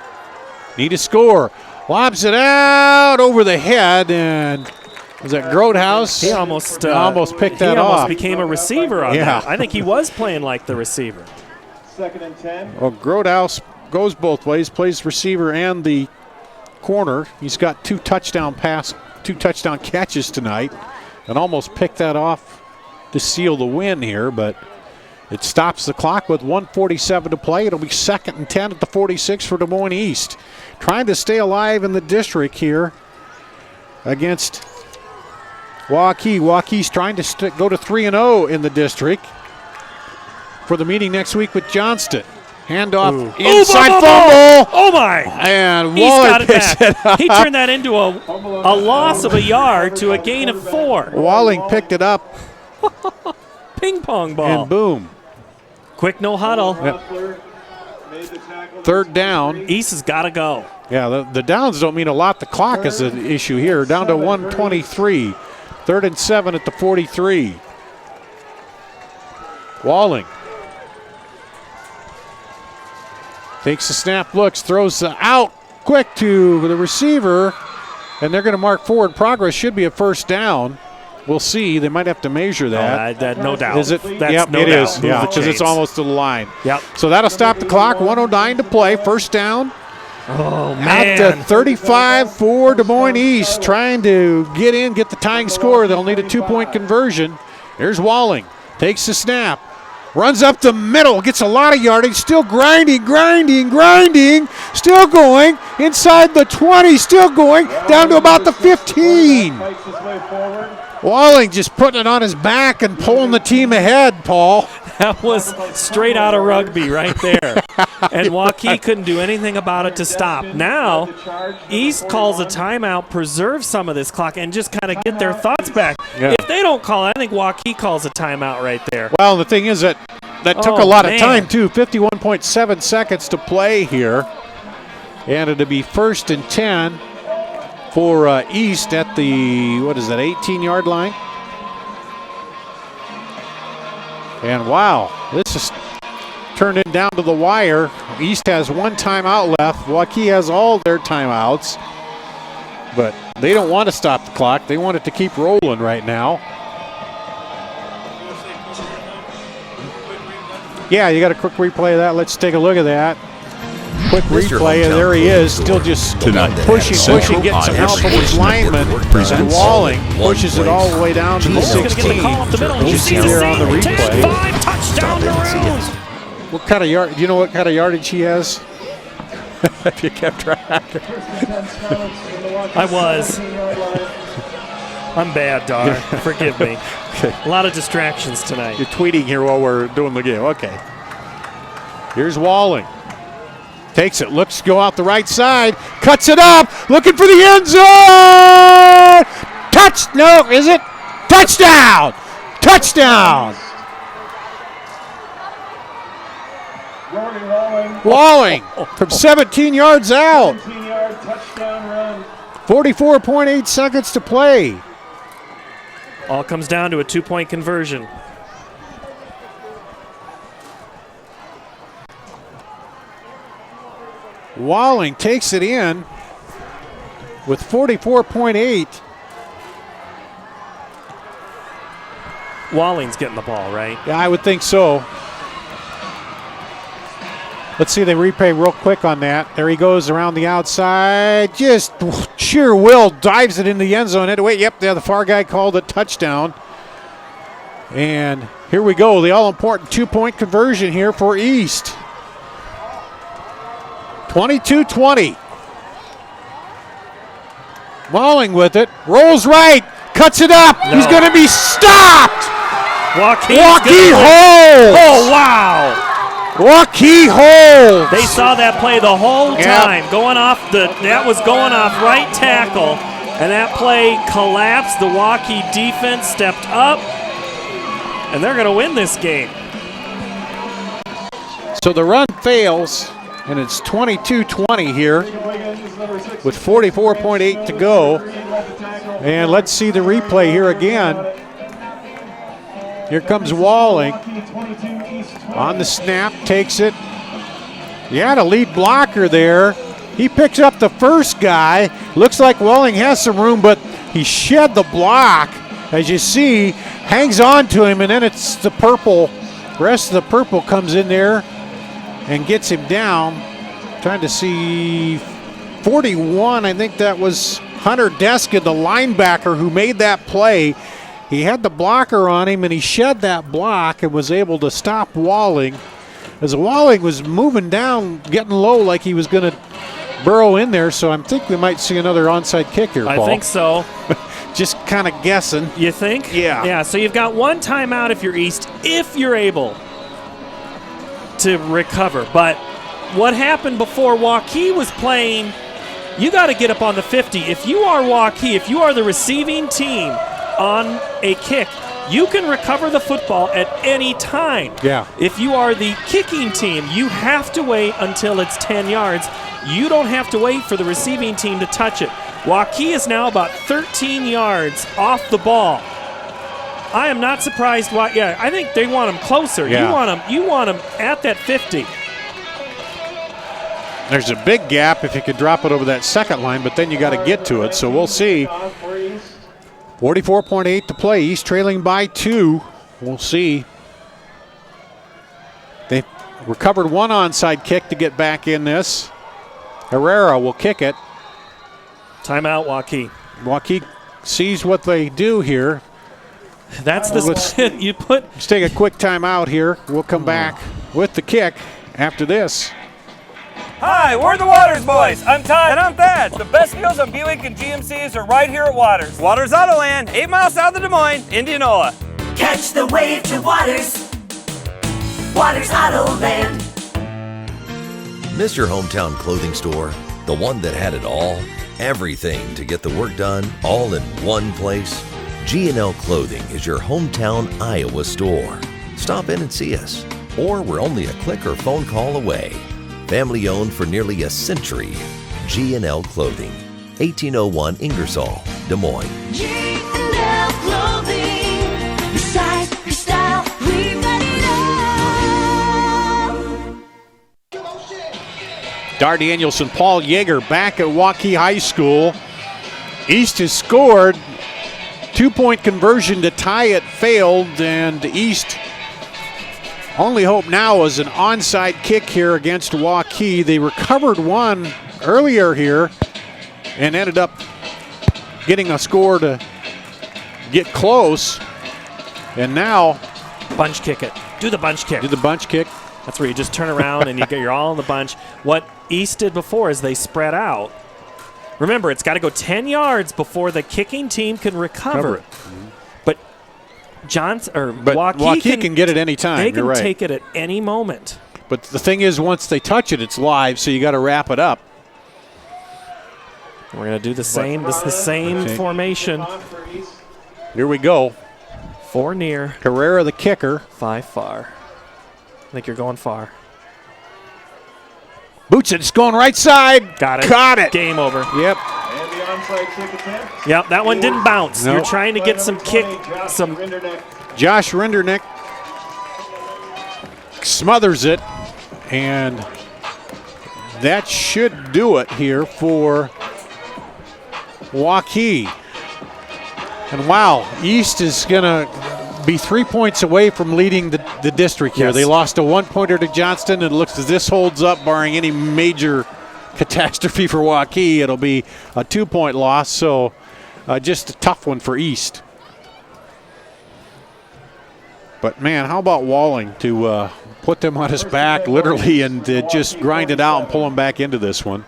Need a score. Lobs it out over the head, and was that Grodehouse? He almost picked that He off. almost became a receiver on that. I think he was playing like the receiver. 2nd and 10. Well, Grodehouse goes both ways, plays receiver and the corner. He's got 2 touchdown catches tonight, and almost picked that off to seal the win here, but it stops the clock with 1:47 to play. It'll be 2nd and 10 at the 46 for Des Moines East. Trying to stay alive in the district here against Waukee. Waukee's trying to go to 3-0 in the district for the meeting next week with Johnston. Handoff inside fumble. Oh my! And He's Waller got it picks back. it up. He turned that into a loss of a yard to a gain of 4. Walling picked it up. Ping pong ball. And boom. Quick no huddle. Yep. 3rd down. East has got to go. Yeah, the downs don't mean a lot. The clock is the issue here. Down to 1:23. 3rd and 7 at the 43. Walling takes the snap, looks, throws out quick to the receiver, and they're going to mark forward progress. Should be a 1st down. We'll see. They might have to measure that. No doubt. Is it? That's yep, no it doubt. is. Move Yeah, the because it's chains. almost to the line. Yep. So that'll stop the clock. 1:09 to play. 1st down. Oh, At man. the 35 for Des Moines East, trying to get the tying score. They'll need a 2-point conversion. Here's Walling. Takes the snap. Runs up the middle. Gets a lot of yardage. Still grinding. Still going. Inside the 20. Still going. Down to about the 15. Walling just putting it on his back and pulling the team ahead, Paul. That was straight out of rugby right there. And Waukee couldn't do anything about it to stop. Now, East calls a timeout, preserve some of this clock, and just kind of get their thoughts back. Yeah. If they don't call it, I think Waukee calls a timeout right there. Well, the thing is that took a lot of time, too. 51.7 seconds to play here. And it'll be 1st and 10 for East at the, 18-yard line. And wow, this is turned it down to the wire. East has 1 timeout left. Waukee has all their timeouts. But they don't want to stop the clock. They want it to keep rolling right now. Yeah, you got a quick replay of that. Let's take a look at that. Quick replay, and there he is, still just pushing, getting some help from his lineman. And Walling pushes it all the way down to the 16. You see there on the replay. 5, touchdown Maroons. What kind of yard? Do you know what kind of yardage he has? If you kept track. I was. I'm bad, Dar. Forgive me. Okay. A lot of distractions tonight. You're tweeting here while we're doing the game. Okay. Here's Walling. Takes it, looks to go out the right side, cuts it up, looking for the end zone! Is it? Touchdown! Touchdown! Walling from 17 yards out. 17-yard touchdown run. 44.8 seconds to play. All comes down to a 2-point conversion. Walling takes it in with 44.8. Walling's getting the ball, right? Yeah, I would think so. Let's see the replay real quick on that. There he goes around the outside. Just sheer will dives it in the end zone. Wait, yep, the far guy called it touchdown. And here we go, the all-important 2-point conversion here for East. 22-20. Walling with it. Rolls right. Cuts it up. No. He's going to be stopped. Waukee holds. Oh, wow. Waukee holds. They saw that play the whole time. That was going off right tackle. And that play collapsed. The Waukee defense stepped up. And they're going to win this game. So the run fails, and it's 22-20 here with 44.8 to go. And let's see the replay here again. Here comes Walling. On the snap, takes it. You had a lead blocker there. He picks up the first guy. Looks like Walling has some room, but he shed the block. As you see, hangs on to him, and then it's the purple. The rest of the purple comes in there and gets him down. Trying to see 41, I think that was Hunter Deska, the linebacker who made that play. He had the blocker on him, and he shed that block and was able to stop Walling. As Walling was moving down, getting low like he was going to burrow in there, so I think we might see another onside kick here, Paul. I think so. Just kind of guessing. You think? Yeah. Yeah, so you've got one timeout if you're East, if you're able to recover. But what happened before Waukee was playing, you got to get up on the 50. If you are Waukee, if you are the receiving team on a kick, you can recover the football at any time. Yeah. If you are the kicking team, you have to wait until it's 10 yards. You don't have to wait for the receiving team to touch it. Waukee is now about 13 yards off the ball. I am not surprised why. Yeah, I think they want him closer. Yeah. You want him at that 50. There's a big gap if you could drop it over that second line, but then you got to get to it. So we'll see. 44.8 to play. East trailing by 2. We'll see. They recovered one onside kick to get back in this. Herrera will kick it. Timeout, Waukee. Waukee sees what they do here. That's the split you put. Let's take a quick timeout here. We'll come back with the kick after this. Hi, we're the Waters Boys. I'm Todd. And I'm Thad. The best deals on Buick and GMCs are right here at Waters. Waters Autoland, 8 miles south of Des Moines, Indianola. Catch the wave to Waters. Waters Autoland. Miss your hometown clothing store? The one that had it all? Everything to get the work done, all in one place? G&L Clothing is your hometown Iowa store. Stop in and see us, or we're only a click or phone call away. Family owned for nearly a century. G&L Clothing, 1801 Ingersoll, Des Moines. G&L Clothing. Your size, your style, we got it all. Dar Danielson, Paul Yeager back at Waukee High School. East has scored. 2-point conversion to tie it failed, and East only hope now is an onside kick here against Waukee. They recovered one earlier here and ended up getting a score to get close. And now bunch kick it. Do the bunch kick. Do the bunch kick. That's where you just turn around and you're all in the bunch. What East did before is they spread out. Remember, it's got to go 10 yards before the kicking team can recover. But Waukee can get it any time. They can You're right. take it at any moment. But the thing is, once they touch it, it's live, so you got to wrap it up. We're going to do the same. This is the same formation. Here we go. 4 near. Herrera, the kicker. 5 far. I think you're going far. Boots it. It's going right side. Got it. Caught it. Game over. Yep. And the onside kick attempt. Yep, that one didn't bounce. Nope. You're trying to get some kick. Josh Rindernick smothers it, and that should do it here for Waukee. And wow, East is going to be 3 points away from leading the district here. Yes. They lost a 1-pointer to Johnston, and it looks as this holds up, barring any major catastrophe for Waukee. It'll be a 2-point loss, so just a tough one for East. But, man, how about Walling to put them on his back literally and just grind it out and pull them back into this one.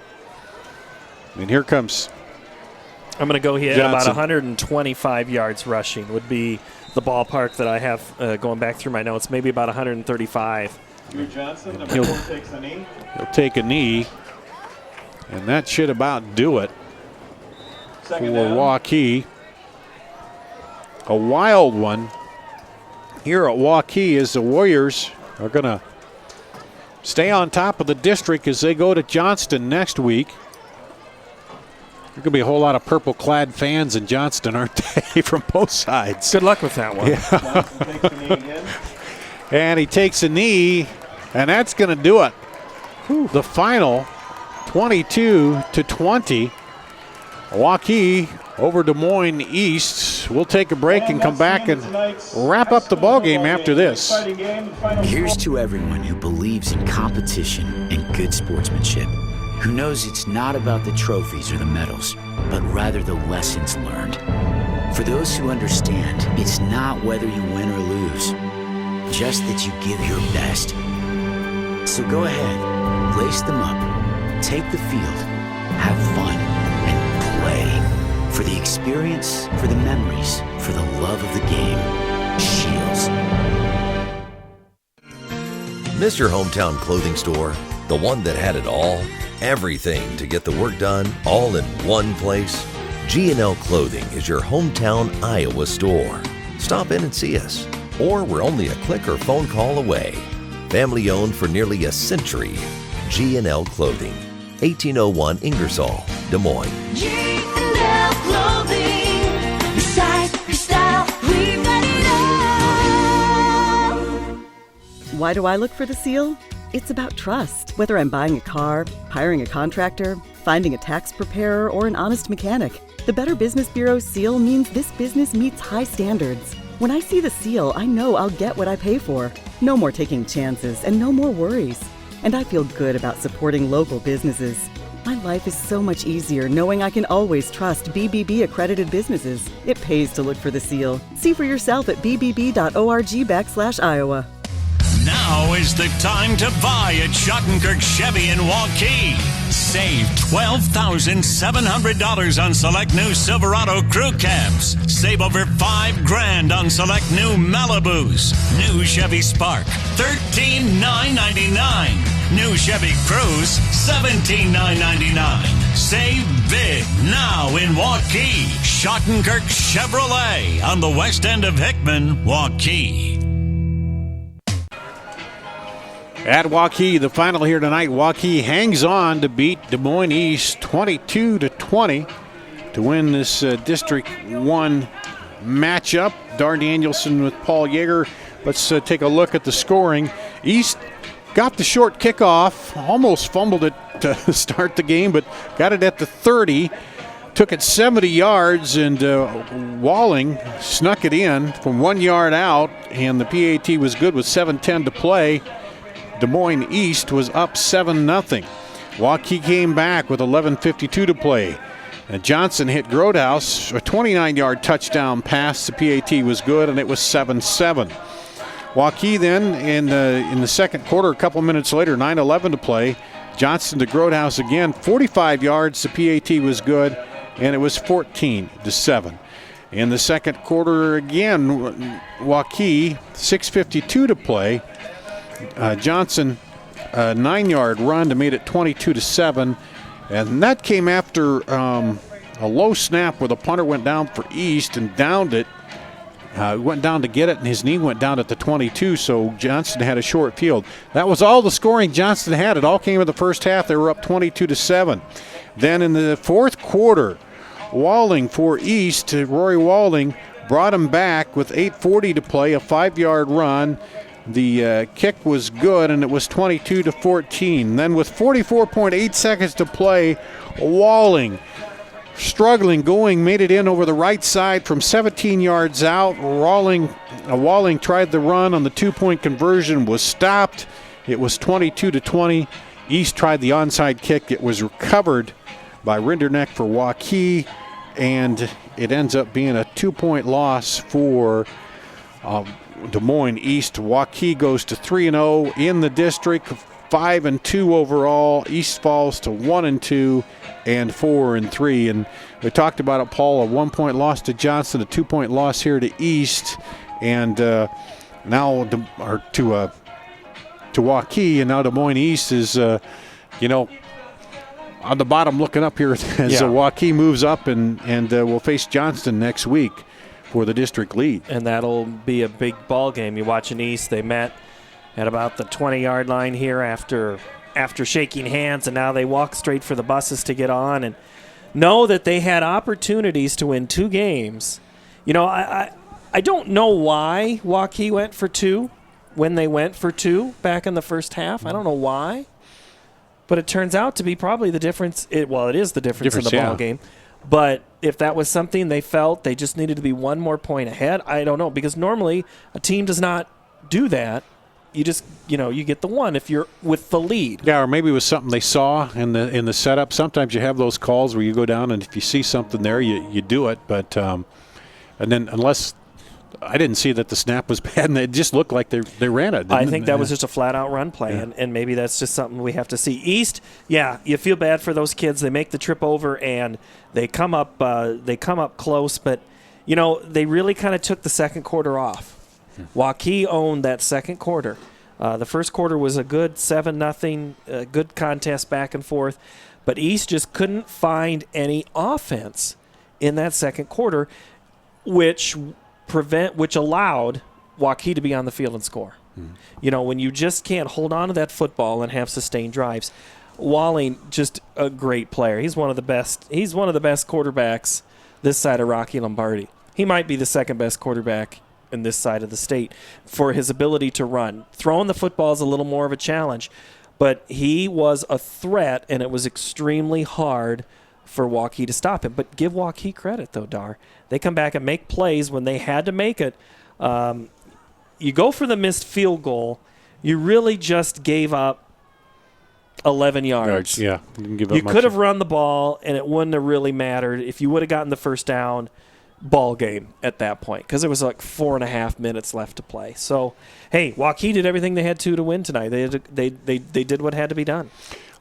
And here comes I'm going to go here Johnson. about 125 yards rushing would be the ballpark that I have going back through my notes, maybe about 135. Johnson, number 4, takes a knee. He'll take a knee, and that should about do it for Waukee. A wild one here at Waukee as the Warriors are going to stay on top of the district as they go to Johnston next week. There's going to be a whole lot of purple-clad fans in Johnston, aren't they, from both sides? Good luck with that one. Yeah. Johnson takes a knee again. And he takes a knee, and that's going to do it. The final, 22-20. Waukee over Des Moines East. We'll take a break and come back and wrap up the ball game after this. Here's to everyone who believes in competition and good sportsmanship, who knows it's not about the trophies or the medals, but rather the lessons learned. For those who understand, it's not whether you win or lose, just that you give your best. So go ahead, lace them up, take the field, have fun, and play. For the experience, for the memories, for the love of the game. Shields. Miss your hometown clothing store? The one that had it all? Everything to get the work done, all in one place? G&L Clothing is your hometown Iowa store. Stop in and see us. Or we're only a click or phone call away. Family owned for nearly a century. G&L Clothing, 1801 Ingersoll, Des Moines. G&L Clothing, your size, your style, we've got it all. Why do I look for the seal? It's about trust. Whether I'm buying a car, hiring a contractor, finding a tax preparer, or an honest mechanic, the Better Business Bureau seal means this business meets high standards. When I see the seal, I know I'll get what I pay for. No more taking chances and no more worries. And I feel good about supporting local businesses. My life is so much easier knowing I can always trust BBB accredited businesses. It pays to look for the seal. See for yourself at bbb.org/Iowa. Now is the time to buy at Schottenkirk Chevy in Waukee. Save $12,700 on select new Silverado crew cabs. Save over $5,000 on select new Malibus. New Chevy Spark, $13,999. New Chevy Cruze, $17,999. Save big now in Waukee. Schottenkirk Chevrolet on the west end of Hickman, Waukee. At Waukee, the final here tonight, Waukee hangs on to beat Des Moines East 22-20 to win this District 1 matchup. Dar Danielson with Paul Yeager. Let's take a look at the scoring. East got the short kickoff, almost fumbled it to start the game, but got it at the 30. Took it 70 yards, and Walling snuck it in from 1 yard out, and the PAT was good with 7:10 to play. Des Moines East was up 7-0. Waukee came back with 11:52 to play. And Johnson hit Grodhouse, a 29-yard touchdown pass. The PAT was good, and it was 7-7. Waukee then in the second quarter, a couple minutes later, 9:11 to play. Johnson to Grodhouse again, 45 yards. The PAT was good, and it was 14-7. In the second quarter again, Waukee, 6:52 to play. Johnson, a 9-yard run to make it 22-7, and that came after a low snap where the punter went down for East and downed it. Went down to get it, and his knee went down at the 22, so Johnson had a short field. That was all the scoring Johnson had. It all came in the first half. They were up 22-7. Then in the fourth quarter, Walling for East, Rory Walling, brought him back with 8:40 to play, a 5-yard run. The kick was good, and it was 22-14. Then with 44.8 seconds to play, Walling, struggling, made it in over the right side from 17 yards out. Walling tried the run on the 2-point conversion, was stopped. It was 22-20. East tried the onside kick. It was recovered by Rinderneck for Waukee, and it ends up being a 2-point loss for Des Moines East. Waukee goes to 3-0 in the district, 5-2 overall. East falls to 1-2 and 4-3. And we talked about it, Paul, a 1-point loss to Johnston, a 2-point loss here to East, and now to Waukee, and now Des Moines East is, on the bottom looking up here as Waukee moves up and will face Johnston next week for the district lead. And that'll be a big ball game. You watch in East, they met at about the 20-yard line here after shaking hands, and now they walk straight for the buses to get on and know that they had opportunities to win 2 games. I don't know why Waukee went for 2 when they went for 2 back in the first half. I don't know why. But it turns out to be probably the difference. It is the difference in the ball game. But if that was something they felt they just needed to be 1 more point ahead, I don't know. Because normally a team does not do that. You just, you get the 1 if you're with the lead. Yeah, or maybe it was something they saw in the setup. Sometimes you have those calls where you go down and if you see something there, you do it. But and then unless I didn't see that the snap was bad, and it just looked like they ran it. I think that was just a flat-out run play, and maybe that's just something we have to see. East, you feel bad for those kids. They make the trip over, and they come up close, but, they really kind of took the second quarter off. Waukee owned that second quarter. The first quarter was a good 7-0, good contest back and forth, but East just couldn't find any offense in that second quarter, which allowed Waukee to be on the field and score. When you just can't hold on to that football and have sustained drives. Walling, just a great player. He's one of the best quarterbacks this side of Rocky Lombardi. He might be the second best quarterback in this side of the state for his ability to run. Throwing the football is a little more of a challenge, but he was a threat, and it was extremely hard for Waukee to stop him. But give Waukee credit, though, Dar. They come back and make plays when they had to make it. You go for the missed field goal, you really just gave up 11 yards. Yeah, didn't give up you much. could have run the ball, and it wouldn't have really mattered. If you would have gotten the first down, ball game at that point, because there was like 4.5 minutes left to play. So, hey, Waukee did everything they had to win tonight. They did what had to be done.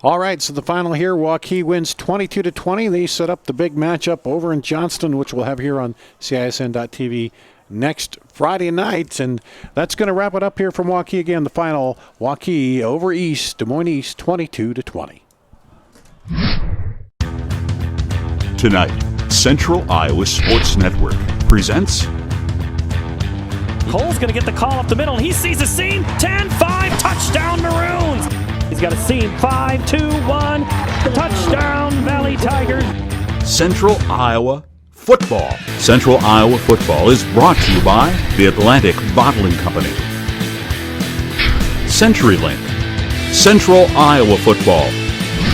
All right, so the final here, Waukee wins 22-20. They set up the big matchup over in Johnston, which we'll have here on CISN.TV next Friday night. And that's going to wrap it up here from Waukee. Again, the final, Waukee over East, Des Moines East, 22-20. Tonight, Central Iowa Sports Network presents. Cole's going to get the call up the middle, and he sees a seam. 10-5, touchdown Maroons. He's got a seam. 5-2-1, touchdown Valley Tigers. Central Iowa Football. Central Iowa Football is brought to you by the Atlantic Bottling Company, CenturyLink, Central Iowa Football,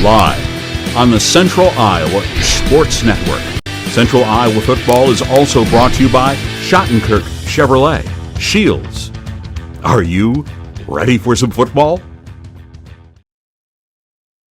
live on the Central Iowa Sports Network. Central Iowa Football is also brought to you by Schottenkirk Chevrolet, Shields. Are you ready for some football?